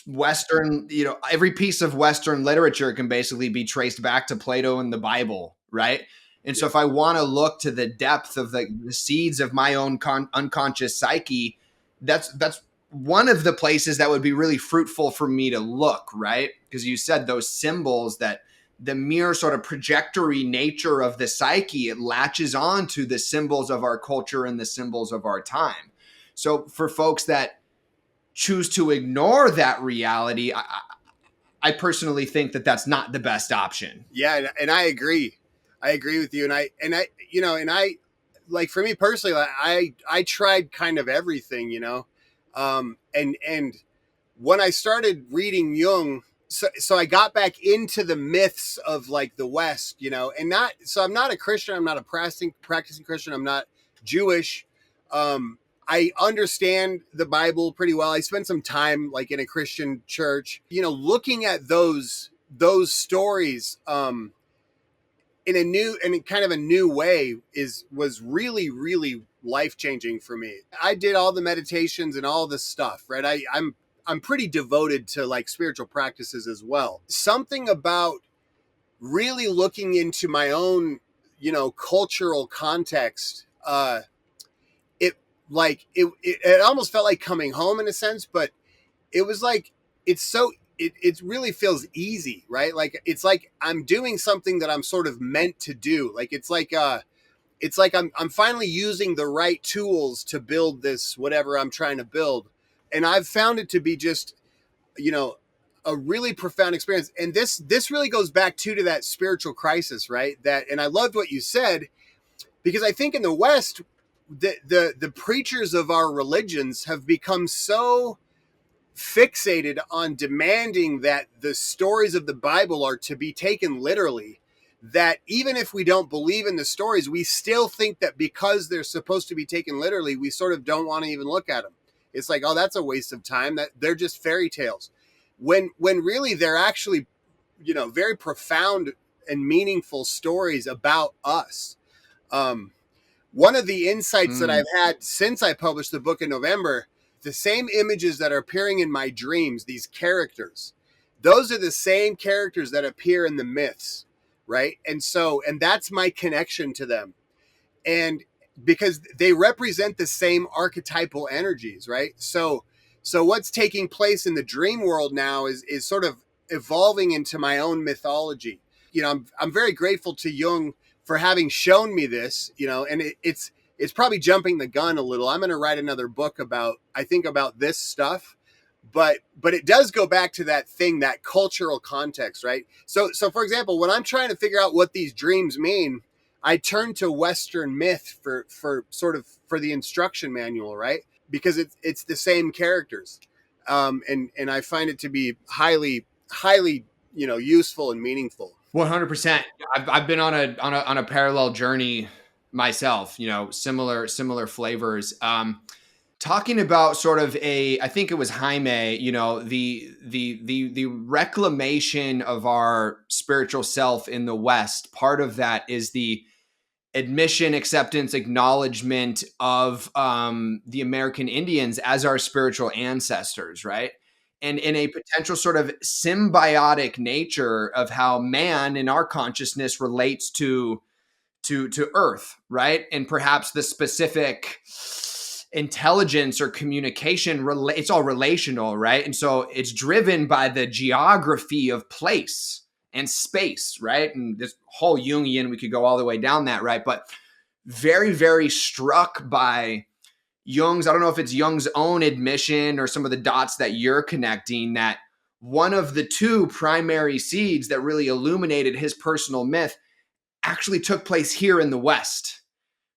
Western, you know, every piece of Western literature can basically be traced back to Plato and the Bible, right? And so if I want to look to the depth of the seeds of my own unconscious psyche, that's one of the places that would be really fruitful for me to look, right? Because you said those symbols, that the mere sort of trajectory nature of the psyche, it latches on to the symbols of our culture and the symbols of our time. So for folks that choose to ignore that reality, I personally think that that's not the best option. Yeah, and I agree. I agree with you, and you know, and I like for me personally, like, I tried kind of everything, you know, and when I started reading Jung, so I got back into the myths of like the West, you know, and not so I'm not a Christian, I'm not a practicing Christian, I'm not Jewish. Um, I understand the Bible pretty well. I spent some time like in a Christian church, you know, looking at those stories in a new and in kind of a new way was really life changing for me. I did all the meditations and all the stuff, right? I'm pretty devoted to like spiritual practices as well. Something about really looking into my own, you know, cultural context. It almost felt like coming home in a sense, but it was like it's so it really feels easy, right? Like it's like I'm doing something that I'm sort of meant to do. Like it's like I'm finally using the right tools to build this whatever I'm trying to build. And I've found it to be just, you know, a really profound experience. And this really goes back to that spiritual crisis, right? That, and I loved what you said, because I think in the West, the preachers of our religions have become so fixated on demanding that the stories of the Bible are to be taken literally, that even if we don't believe in the stories, we still think that because they're supposed to be taken literally, we sort of don't want to even look at them. It's like, oh, that's a waste of time. That they're just fairy tales. When really they're actually, you know, very profound and meaningful stories about us. One of the insights that I've had since I published the book in November, the same images that are appearing in my dreams, these characters, those are the same characters that appear in the myths, right? And that's my connection to them. And because they represent the same archetypal energies, right? So what's taking place in the dream world now is sort of evolving into my own mythology. You know, I'm very grateful to Jung for having shown me this, you know, and it's probably jumping the gun a little. I'm going to write another book about this stuff, but it does go back to that thing, that cultural context, right? So for example, when I'm trying to figure out what these dreams mean, I turn to Western myth for sort of for the instruction manual, right? Because it's the same characters, and I find it to be highly, you know, useful and meaningful. 100%. I've been on a parallel journey myself. You know, similar flavors. Talking about sort of I think it was Jaime. You know, the reclamation of our spiritual self in the West. Part of that is the admission, acceptance, acknowledgement of the American Indians as our spiritual ancestors, right? And in a potential sort of symbiotic nature of how man in our consciousness relates to Earth, right? And perhaps the specific intelligence or communication, it's all relational, right? And so it's driven by the geography of place and space, right? And this whole Jungian, we could go all the way down that, right? But very, very struck by Jung's, I don't know if it's Jung's own admission or some of the dots that you're connecting, that one of the two primary seeds that really illuminated his personal myth actually took place here in the West,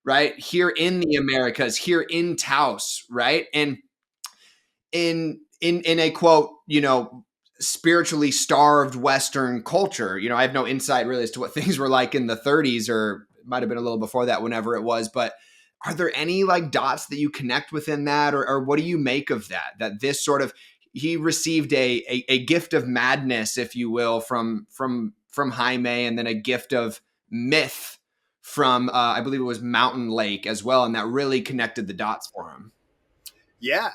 right? Here in the Americas, here in Taos, right? And in a quote, you know, spiritually starved Western culture, you know, I have no insight really as to what things were like in the 30s, or it might have been a little before that, whenever it was, but are there any like dots that you connect within that, or what do you make of that? That this sort of, he received a gift of madness, if you will, from Jaime, and then a gift of myth from I believe it was Mountain Lake as well, and that really connected the dots for him. Yeah.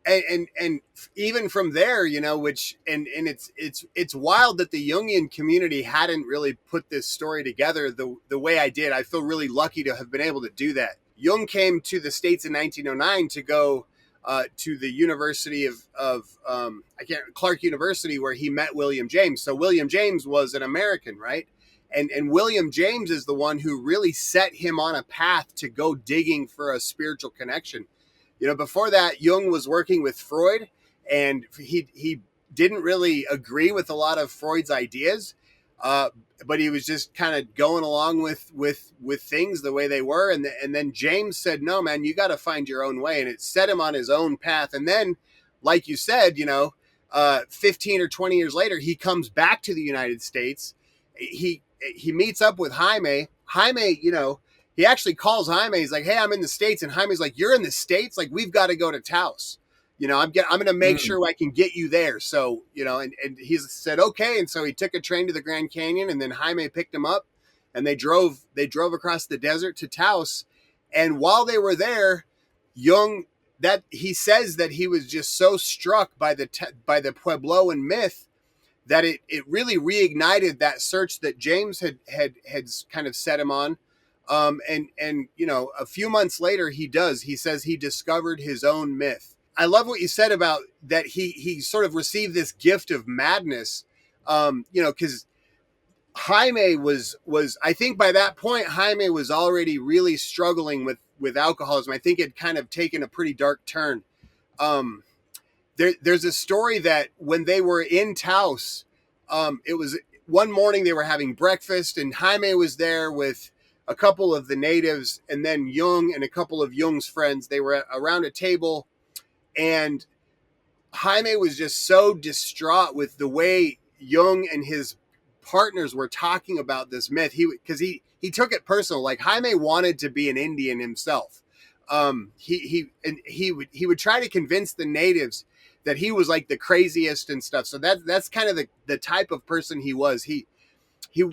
And even from there, you know, which and it's wild that the Jungian community hadn't really put this story together the way I did. I feel really lucky to have been able to do that. Jung came to the States in 1909 to go to the University of Clark University, where he met William James. So William James was an American, right? And William James is the one who really set him on a path to go digging for a spiritual connection. You know, before that, Jung was working with Freud, and he didn't really agree with a lot of Freud's ideas, but he was just kind of going along with things the way they were. And then James said, no, man, you got to find your own way. And it set him on his own path. And then, like you said, you know, 15 or 20 years later, he comes back to the United States. He meets up with Jaime. Jaime, you know, he actually calls Jaime. He's like, hey, I'm in the States. And Jaime's like, you're in the States? Like, we've got to go to Taos. You know, I'm going to make sure I can get you there. So, you know, and he said, okay. And so he took a train to the Grand Canyon, and then Jaime picked him up, and they drove across the desert to Taos. And while they were there, Jung, that he says that he was just so struck by the Puebloan myth that it really reignited that search that James had kind of set him on. And you know, a few months later, he says he discovered his own myth. I love what you said about that he sort of received this gift of madness, because Jaime was I think by that point Jaime was already really struggling with alcoholism. I think it had kind of taken a pretty dark turn. Um, there's a story that when they were in Taos, it was one morning they were having breakfast and Jaime was there with a couple of the natives and then Jung and a couple of Jung's friends. They were around a table and Jaime was just so distraught with the way Jung and his partners were talking about this myth. He took it personal. Like Jaime wanted to be an Indian himself. He would try to convince the natives that he was like the craziest and stuff. So that's kind of the type of person he was. He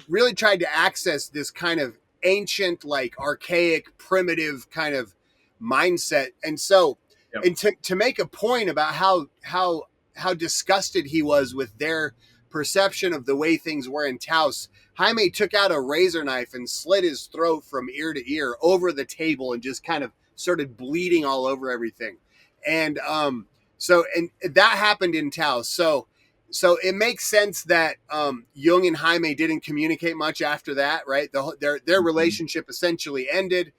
really tried to access this kind of ancient, like archaic, primitive kind of mindset. And so, yep. And to make a point about how disgusted he was with their perception of the way things were in Taos, Jaime took out a razor knife and slit his throat from ear to ear over the table and just kind of started bleeding all over everything. And and that happened in Taos. So it makes sense that Jung and Jaime didn't communicate much after that, right? Their relationship essentially ended.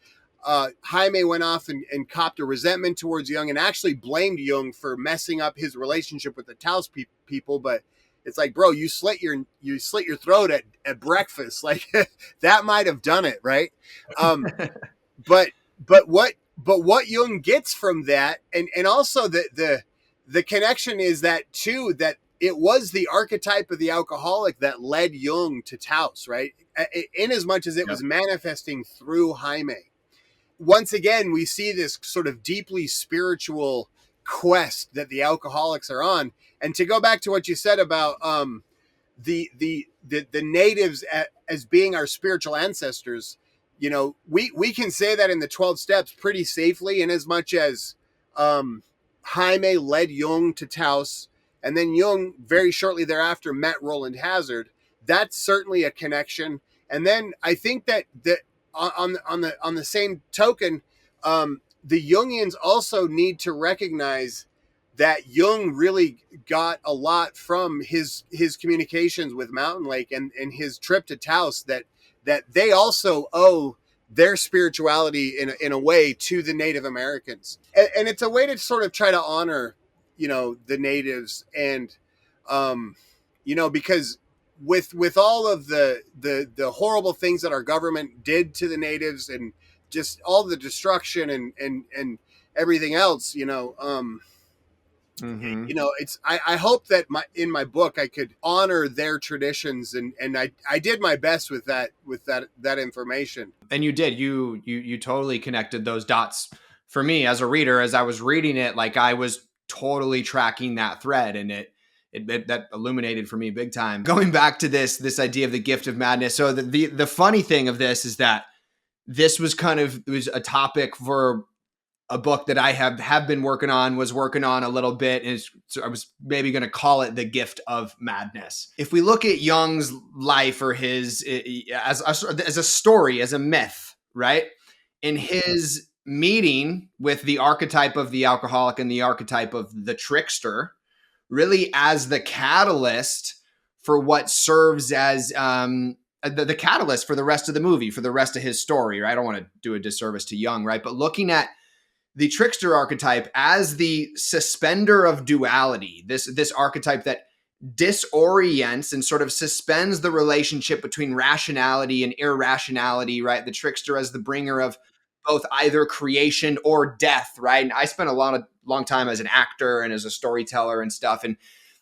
Jaime went off and copped a resentment towards Jung and actually blamed Jung for messing up his relationship with the Taos people. But it's like, bro, you slit your throat at breakfast. Like that might have done it, right? But what Jung gets from that, and also the connection is that too, that it was the archetype of the alcoholic that led Jung to Taos, right? In as much as it was manifesting through Jaime. Once again, we see this sort of deeply spiritual quest that the alcoholics are on. And to go back to what you said about the natives as being our spiritual ancestors, we can say that in the 12 steps pretty safely, in as much as Jaime led Jung to Taos, and then Jung very shortly thereafter met Roland Hazard. That's certainly a connection. And then I think that on the same token, the Jungians also need to recognize that Jung really got a lot from his communications with Mountain Lake and his trip to Taos, that they also owe their spirituality in a way to the Native Americans. And it's a way to sort of try to honor, the natives and, because with all of the horrible things that our government did to the natives and just all the destruction and everything else, it's I hope that in my book I could honor their traditions and I did my best with that information. And you did. You totally connected those dots for me as a reader. As I was reading it, like I was totally tracking that thread, and it that illuminated for me big time. Going back to this idea of the gift of madness. So the funny thing of this is that this was it was a topic for a book that I have been working on a little bit. And so I was maybe going to call it The Gift of Madness. If we look at Jung's life or his as a story, as a myth, right? In his meeting with the archetype of the alcoholic and the archetype of the trickster, really as the catalyst for what serves as the catalyst for the rest of the movie, for the rest of his story, right? I don't want to do a disservice to Jung, right? But looking at the trickster archetype as the suspender of duality, this archetype that disorients and sort of suspends the relationship between rationality and irrationality, right? The trickster as the bringer of both either creation or death, right? And I spent a long time as an actor and as a storyteller and stuff. And,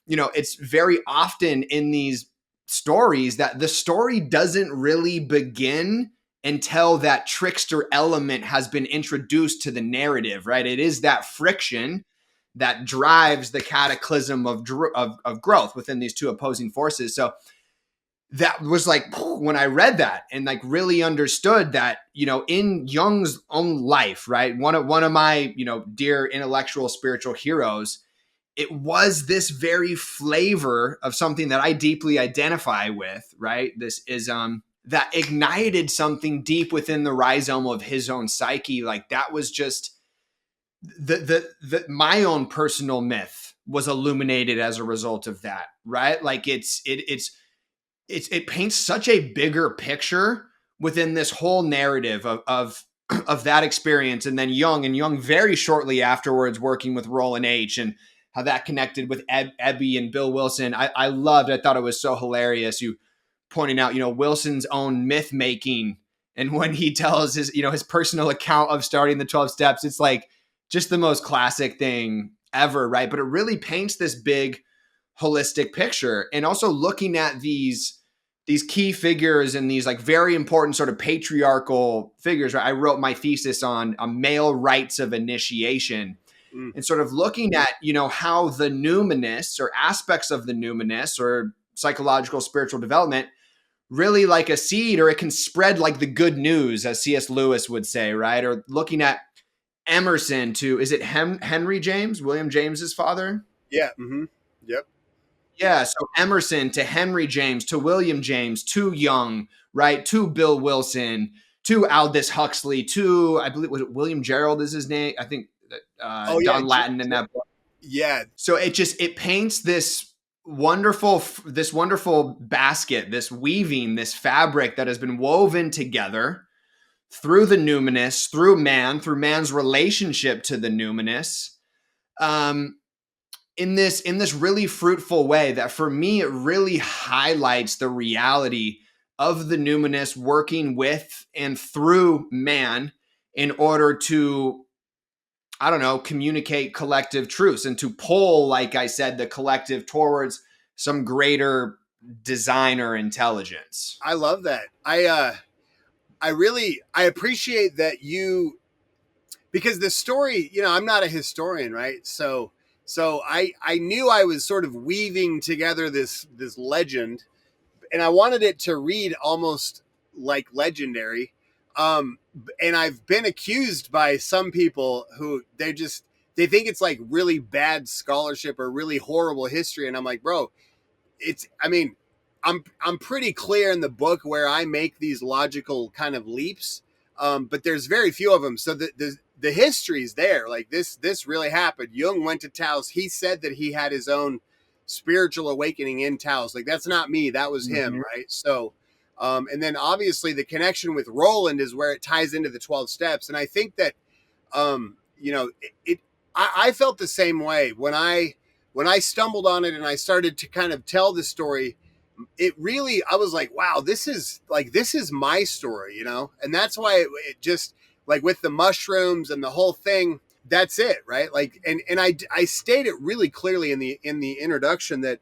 it's very often in these stories that the story doesn't really begin until that trickster element has been introduced to the narrative, right? It is that friction that drives the cataclysm of growth within these two opposing forces. So that was like when I read that and like really understood that, in Jung's own life, right? One of my, dear intellectual spiritual heroes, it was this very flavor of something that I deeply identify with, right? This is that ignited something deep within the rhizome of his own psyche. Like that was just my own personal myth was illuminated as a result of that, right? Like it paints such a bigger picture within this whole narrative of that experience. And then Jung very shortly afterwards working with Roland H. and how that connected with Ebby and Bill Wilson. I thought it was so hilarious. You pointing out, Wilson's own myth making. And when he tells his personal account of starting the 12 steps, it's like just the most classic thing ever, right? But it really paints this big holistic picture. And also looking at these key figures and these like very important sort of patriarchal figures, right? I wrote my thesis on male rites of initiation. And sort of looking at, how the numinous or aspects of the numinous or psychological spiritual development really like a seed, or it can spread like the good news, as C.S. Lewis would say, right? Or looking at Emerson is it Henry James, William James's father? Yeah. Mm-hmm. Yep. Yeah. So Emerson to Henry James to William James to Jung, right? To Bill Wilson to Aldous Huxley to, I believe, was it William Gerald is his name? I think Don Latin in that book. Yeah. So it paints this wonderful basket, this weaving, this fabric that has been woven together through the numinous, through man's relationship to the numinous, in this really fruitful way that for me, it really highlights the reality of the numinous working with and through man in order to, communicate collective truths and to pull, like I said, the collective towards some greater design or intelligence. I love that. I appreciate that because the story, I'm not a historian, right? So I knew I was sort of weaving together this legend, and I wanted it to read almost like legendary. And I've been accused by some people who they think it's like really bad scholarship or really horrible history. And I'm like, bro, I'm pretty clear in the book where I make these logical kind of leaps. But there's very few of them. So the history's there. Like this really happened. Jung went to Taos. He said that he had his own spiritual awakening in Taos. Like, that's not me. That was him. Mm-hmm. Right. So, and then obviously the connection with Roland is where it ties into the 12 steps. And I think that, I felt the same way when I stumbled on it and I started to kind of tell the story. I was like, wow, this is my story, and that's why it just like with the mushrooms and the whole thing, that's it. Right. Like, and I stated really clearly in the introduction that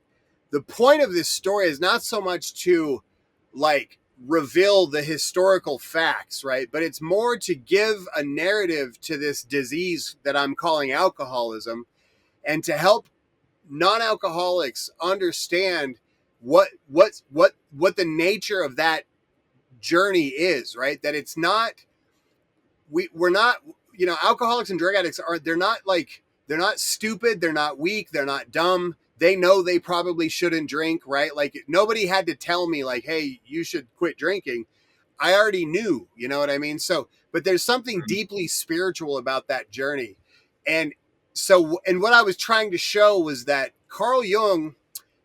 the point of this story is not so much to like reveal the historical facts, right? But it's more to give a narrative to this disease that I'm calling alcoholism, and to help non-alcoholics understand what the nature of that journey is, right? That it's not, we're not, alcoholics and drug addicts they're not stupid, they're not weak, they're not dumb. They know they probably shouldn't drink, right? Like, nobody had to tell me like, hey, you should quit drinking. I already knew, you know what I mean? So, but there's something deeply spiritual about that journey. And what I was trying to show was that Carl Jung,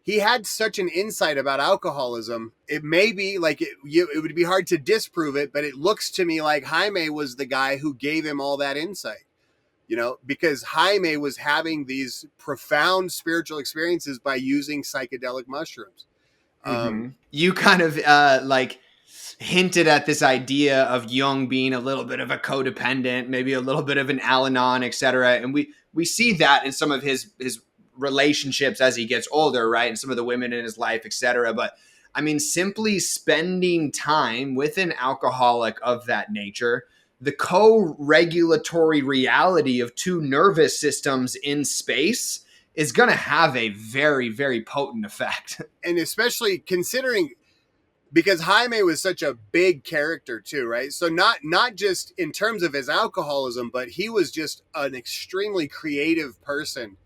he had such an insight about alcoholism. It may be like it would be hard to disprove it, but it looks to me like Jaime was the guy who gave him all that insight, because Jaime was having these profound spiritual experiences by using psychedelic mushrooms. You kind of hinted at this idea of Jung being a little bit of a codependent, maybe a little bit of an Al-Anon, etc. And we see that in some of his relationships as he gets older, right? And some of the women in his life, etc. But I mean, simply spending time with an alcoholic of that nature, the co-regulatory reality of two nervous systems in space is going to have a very, very potent effect. And especially considering, because Jaime was such a big character too, right? So not just in terms of his alcoholism, but he was just an extremely creative person.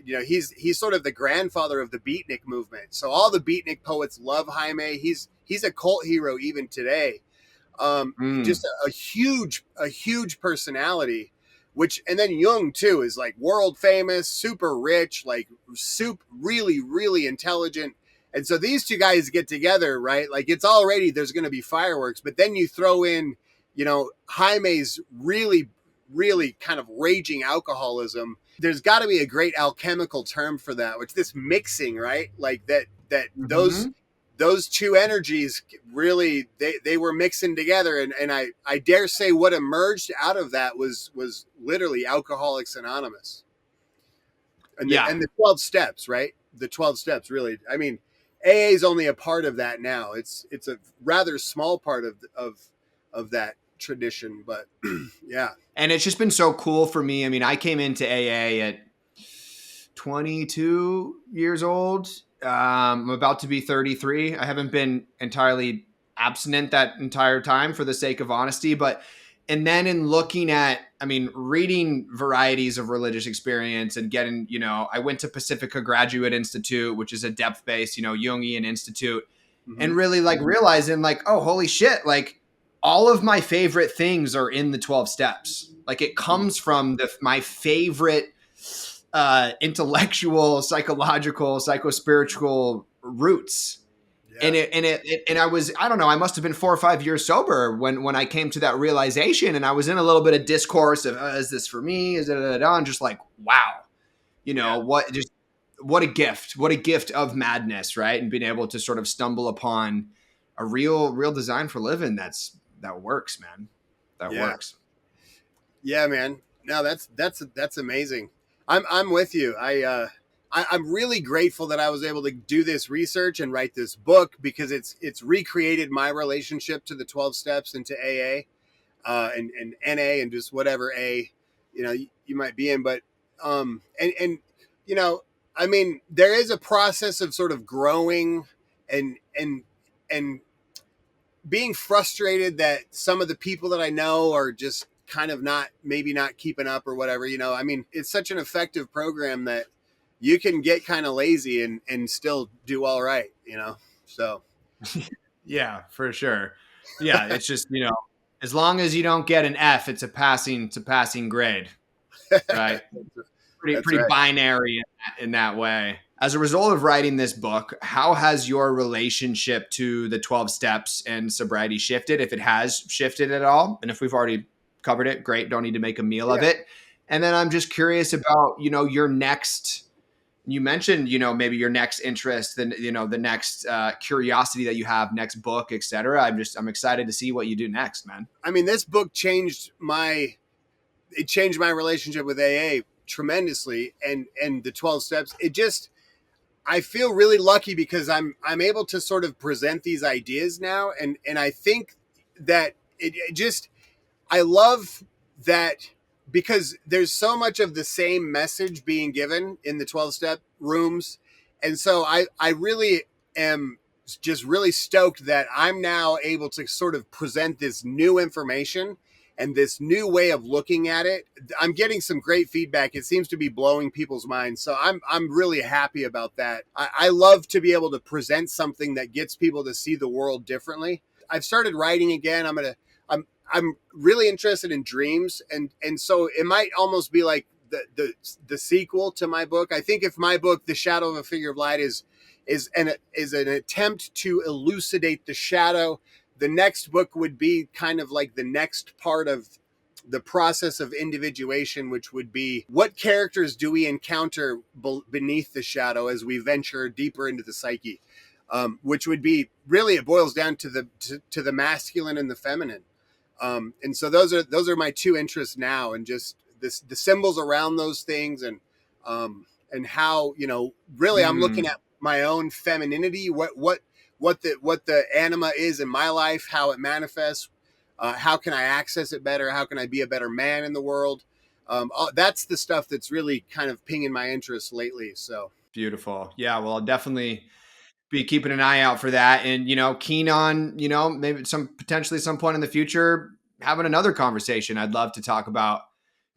He's sort of the grandfather of the beatnik movement. So all the beatnik poets love Jaime. He's a cult hero even today. Just a huge personality. and then Jung too is like world famous, super rich, like really, really intelligent. And so these two guys get together, right? Like it's already, there's going to be fireworks, but then you throw in, Jaime's really, really kind of raging alcoholism. There's got to be a great alchemical term for that, which this mixing, right? Like that Mm-hmm. those two energies really, they were mixing together. And I dare say what emerged out of that was literally Alcoholics Anonymous and Yeah. the 12 steps, right? The 12 steps, really. I mean, AA is only a part of that now. It's a rather small part of that tradition, but yeah. And it's just been so cool for me. I mean, I came into AA at 22 years old. I'm about to be 33. I haven't been entirely abstinent that entire time for the sake of honesty, and then in looking at, I mean, reading varieties of religious experience and getting, I went to Pacifica Graduate Institute, which is a depth-based, Jungian institute, and really like realizing like, oh, holy shit, like all of my favorite things are in the 12 steps. Like it comes from my favorite intellectual, psychological, psychospiritual roots. Yeah. And I was, I don't know, I must have been 4 or 5 years sober when I came to that realization, and I was in a little bit of discourse of, is this for me? Is it, and just like, wow, what a gift of madness, right? And being able to sort of stumble upon a real design for living that works, man. That works. Yeah, man. No, that's amazing. I'm with you. I'm really grateful that I was able to do this research and write this book, because it's recreated my relationship to the 12 steps and to AA, and NA and just whatever you might be in. But I mean, there is a process of sort of growing and being frustrated that some of the people that I know are just kind of maybe not keeping up or whatever. I mean, it's such an effective program that you can get kind of lazy and still do all right, so. Yeah, for sure. Yeah. It's just, as long as you don't get an F, it's a passing grade, right? Pretty right. Binary in that way. As a result of writing this book, how has your relationship to the 12 steps and sobriety shifted, if it has shifted at all? And if we've already covered it, great. Don't need to make a meal of it. And then I'm just curious about, your next, you mentioned, maybe your next interest, the next curiosity that you have, next book, etc. I'm excited to see what you do next, man. I mean, this book changed my relationship with AA tremendously, and the 12 steps. I feel really lucky because I'm able to sort of present these ideas now, and I think that I love that, because there's so much of the same message being given in the 12-step rooms. And so I really am just really stoked that I'm now able to sort of present this new information and this new way of looking at it. I'm getting some great feedback. It seems to be blowing people's minds. So I'm really happy about that. I love to be able to present something that gets people to see the world differently. I've started writing again. I'm really interested in dreams, and so it might almost be like the sequel to my book. I think if my book, The Shadow of a Figure of Light, is an attempt to elucidate the shadow, the next book would be kind of like the next part of the process of individuation, which would be, what characters do we encounter beneath the shadow as we venture deeper into the psyche, which would be, really, it boils down to the masculine and the feminine. And so those are my two interests now, and just the symbols around those things, and how, really I'm looking at my own femininity, what the anima is in my life, how it manifests, how can I access it better, how can I be a better man in the world. That's the stuff that's really kind of pinging my interest lately. So beautiful. Yeah, well, I'll definitely be keeping an eye out for that, and keen on maybe potentially some point in the future having another conversation. I'd love to talk about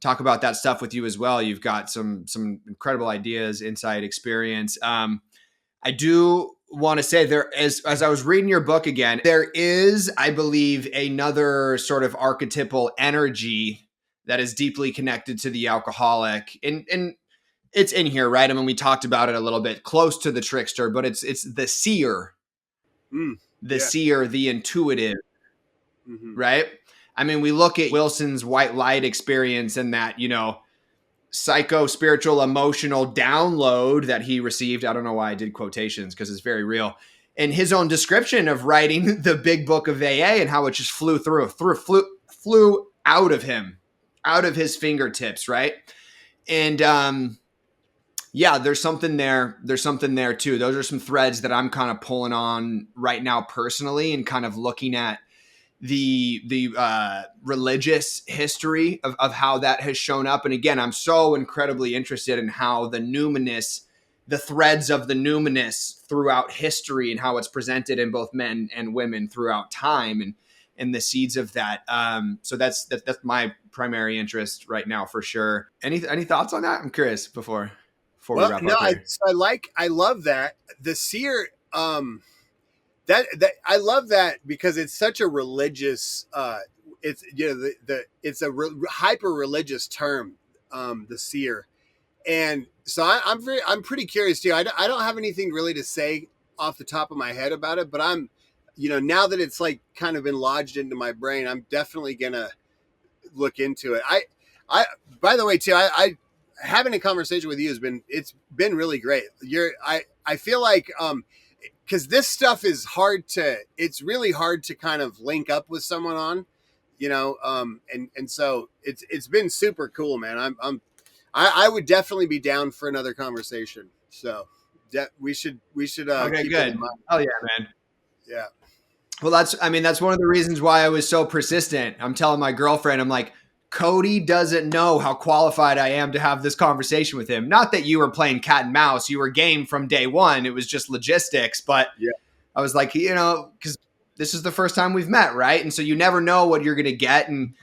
that stuff with you as well. You've got some incredible ideas, insight, experience. I do want to say, there, as I was reading your book again, there is, I believe, another sort of archetypal energy that is deeply connected to the alcoholic. And it's in here, right? I mean, we talked about it a little bit, close to the trickster, but it's the seer, Yeah. the intuitive, Mm-hmm. right? I mean, we look at Wilson's white light experience and that, psycho spiritual emotional download that he received. I don't know why I did quotations because it's very real. In his own description of writing the big book of AA and how it just flew out of him, out of his fingertips, right? And yeah, there's something there. There's something there too. Those are some threads that I'm kind of pulling on right now personally, and kind of looking at the religious history of how that has shown up. And again, I'm so incredibly interested in how the Numinous, the threads of the Numinous throughout history, and how it's presented in both men and women throughout time, and the seeds of that. So that's my primary interest right now for sure. Any thoughts on that? I'm curious before we wrap up here. I love that the Seer. That I love that because it's such a religious. It's it's a hyper religious term, the Seer, and so I'm pretty curious too. I don't have anything really to say off the top of my head about it, but I'm, now that it's like kind of been lodged into my brain, I'm definitely gonna look into it. I by the way too, I having a conversation with you it's been really great. I feel like because this stuff is it's really hard to kind of link up with someone on, and so it's been super cool, man. I would definitely be down for another conversation. So we should Okay, keep good. it in mind. Oh yeah, man. Yeah. Well, that's one of the reasons why I was so persistent. I'm telling my girlfriend, I'm like, Cody doesn't know how qualified I am to have this conversation with him. Not that you were playing cat and mouse. You were game from day one. It was just logistics. But yeah. I was like, because this is the first time we've met, right? And so you never know what you're going to get. And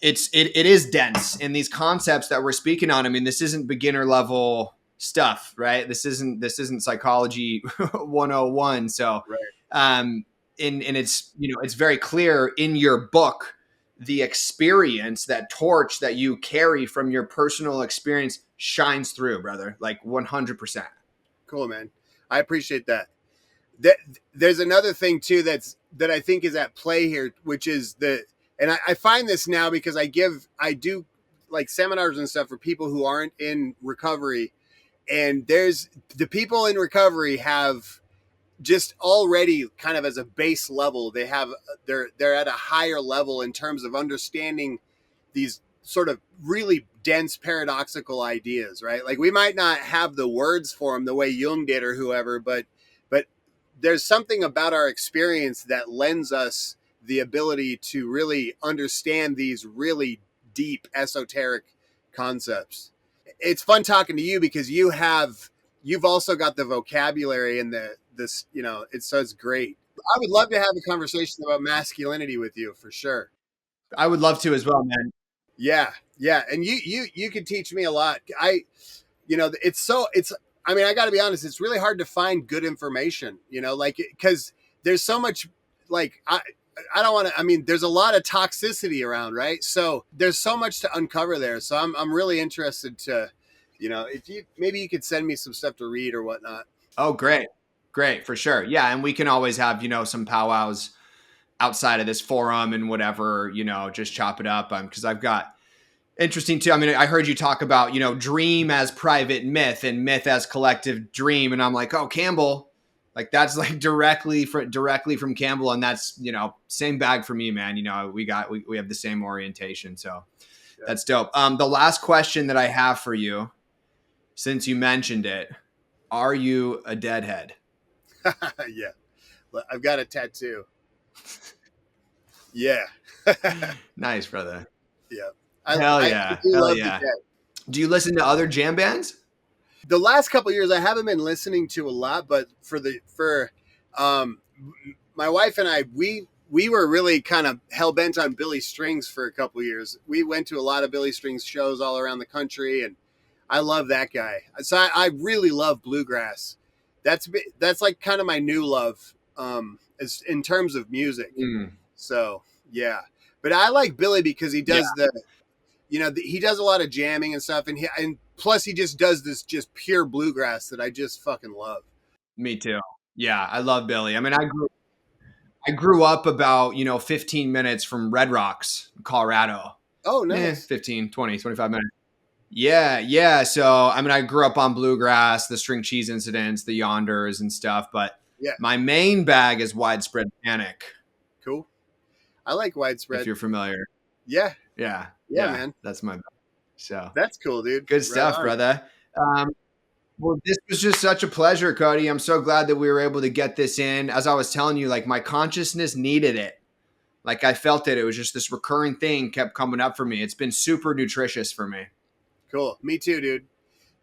it is dense. And these concepts that we're speaking on, I mean, this isn't beginner level stuff, right? This isn't psychology 101. So, right. And it's, it's very clear in your book, the experience, that torch that you carry from your personal experience shines through, brother. Like 100%. Cool, man. I appreciate that. There's another thing too that I think is at play here, which is and I find this now because I do like seminars and stuff for people who aren't in recovery, and there's the people in recovery have just already kind of as a base level, they're at a higher level in terms of understanding these sort of really dense paradoxical ideas, right? Like we might not have the words for them the way Jung did or whoever, but there's something about our experience that lends us the ability to really understand these really deep esoteric concepts. It's fun talking to you because you've also got the vocabulary and it's great. I would love to have a conversation about masculinity with you for sure. I would love to as well, man. Yeah. And you could teach me a lot. I mean, I got to be honest, it's really hard to find good information, like, because there's so much, like, I don't want to, I mean, there's a lot of toxicity around, right? So there's so much to uncover there. So I'm really interested to, if maybe you could send me some stuff to read or whatnot. Oh, great. For sure. Yeah. And we can always have, some powwows outside of this forum and whatever, just chop it up. Cause I've got, interesting too. I mean, I heard you talk about, dream as private myth and myth as collective dream. And I'm like, oh, Campbell, like that's like directly from Campbell. And that's, same bag for me, man. We have the same orientation. So yeah. That's dope. The last question that I have for you, since you mentioned it, are you a deadhead? Yeah. I've got a tattoo. Yeah. Nice, brother. Yeah. Hell yeah. Do you listen to other jam bands? The last couple of years, I haven't been listening to a lot, but for my wife and I, we were really kind of hell bent on Billy Strings for a couple of years. We went to a lot of Billy Strings shows all around the country, and I love that guy. So I really love bluegrass. That's like kind of my new love, as in terms of music. So yeah, but I like Billy because he does he does a lot of jamming and stuff, and plus he just does this just pure bluegrass that I just fucking love. Me too. Yeah, I love Billy. I mean, I grew up about 15 minutes from Red Rocks, Colorado. Oh, nice. 15, 20, 25 minutes. Yeah. So, I mean, I grew up on bluegrass, the string cheese incidents, the yonders and stuff, but Yeah. my main bag is Widespread Panic. Cool. I like Widespread. If you're familiar. Yeah, Yeah, man. That's my bag. So that's cool, dude. Good stuff, brother. Well, this was just such a pleasure, Cody. I'm so glad that we were able to get this in. As I was telling you, like my consciousness needed it. Like I felt it. It was just this recurring thing kept coming up for me. It's been super nutritious for me. Cool. Me too, dude.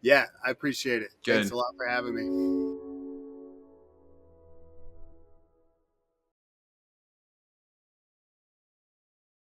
Yeah, I appreciate it. Good. Thanks a lot for having me.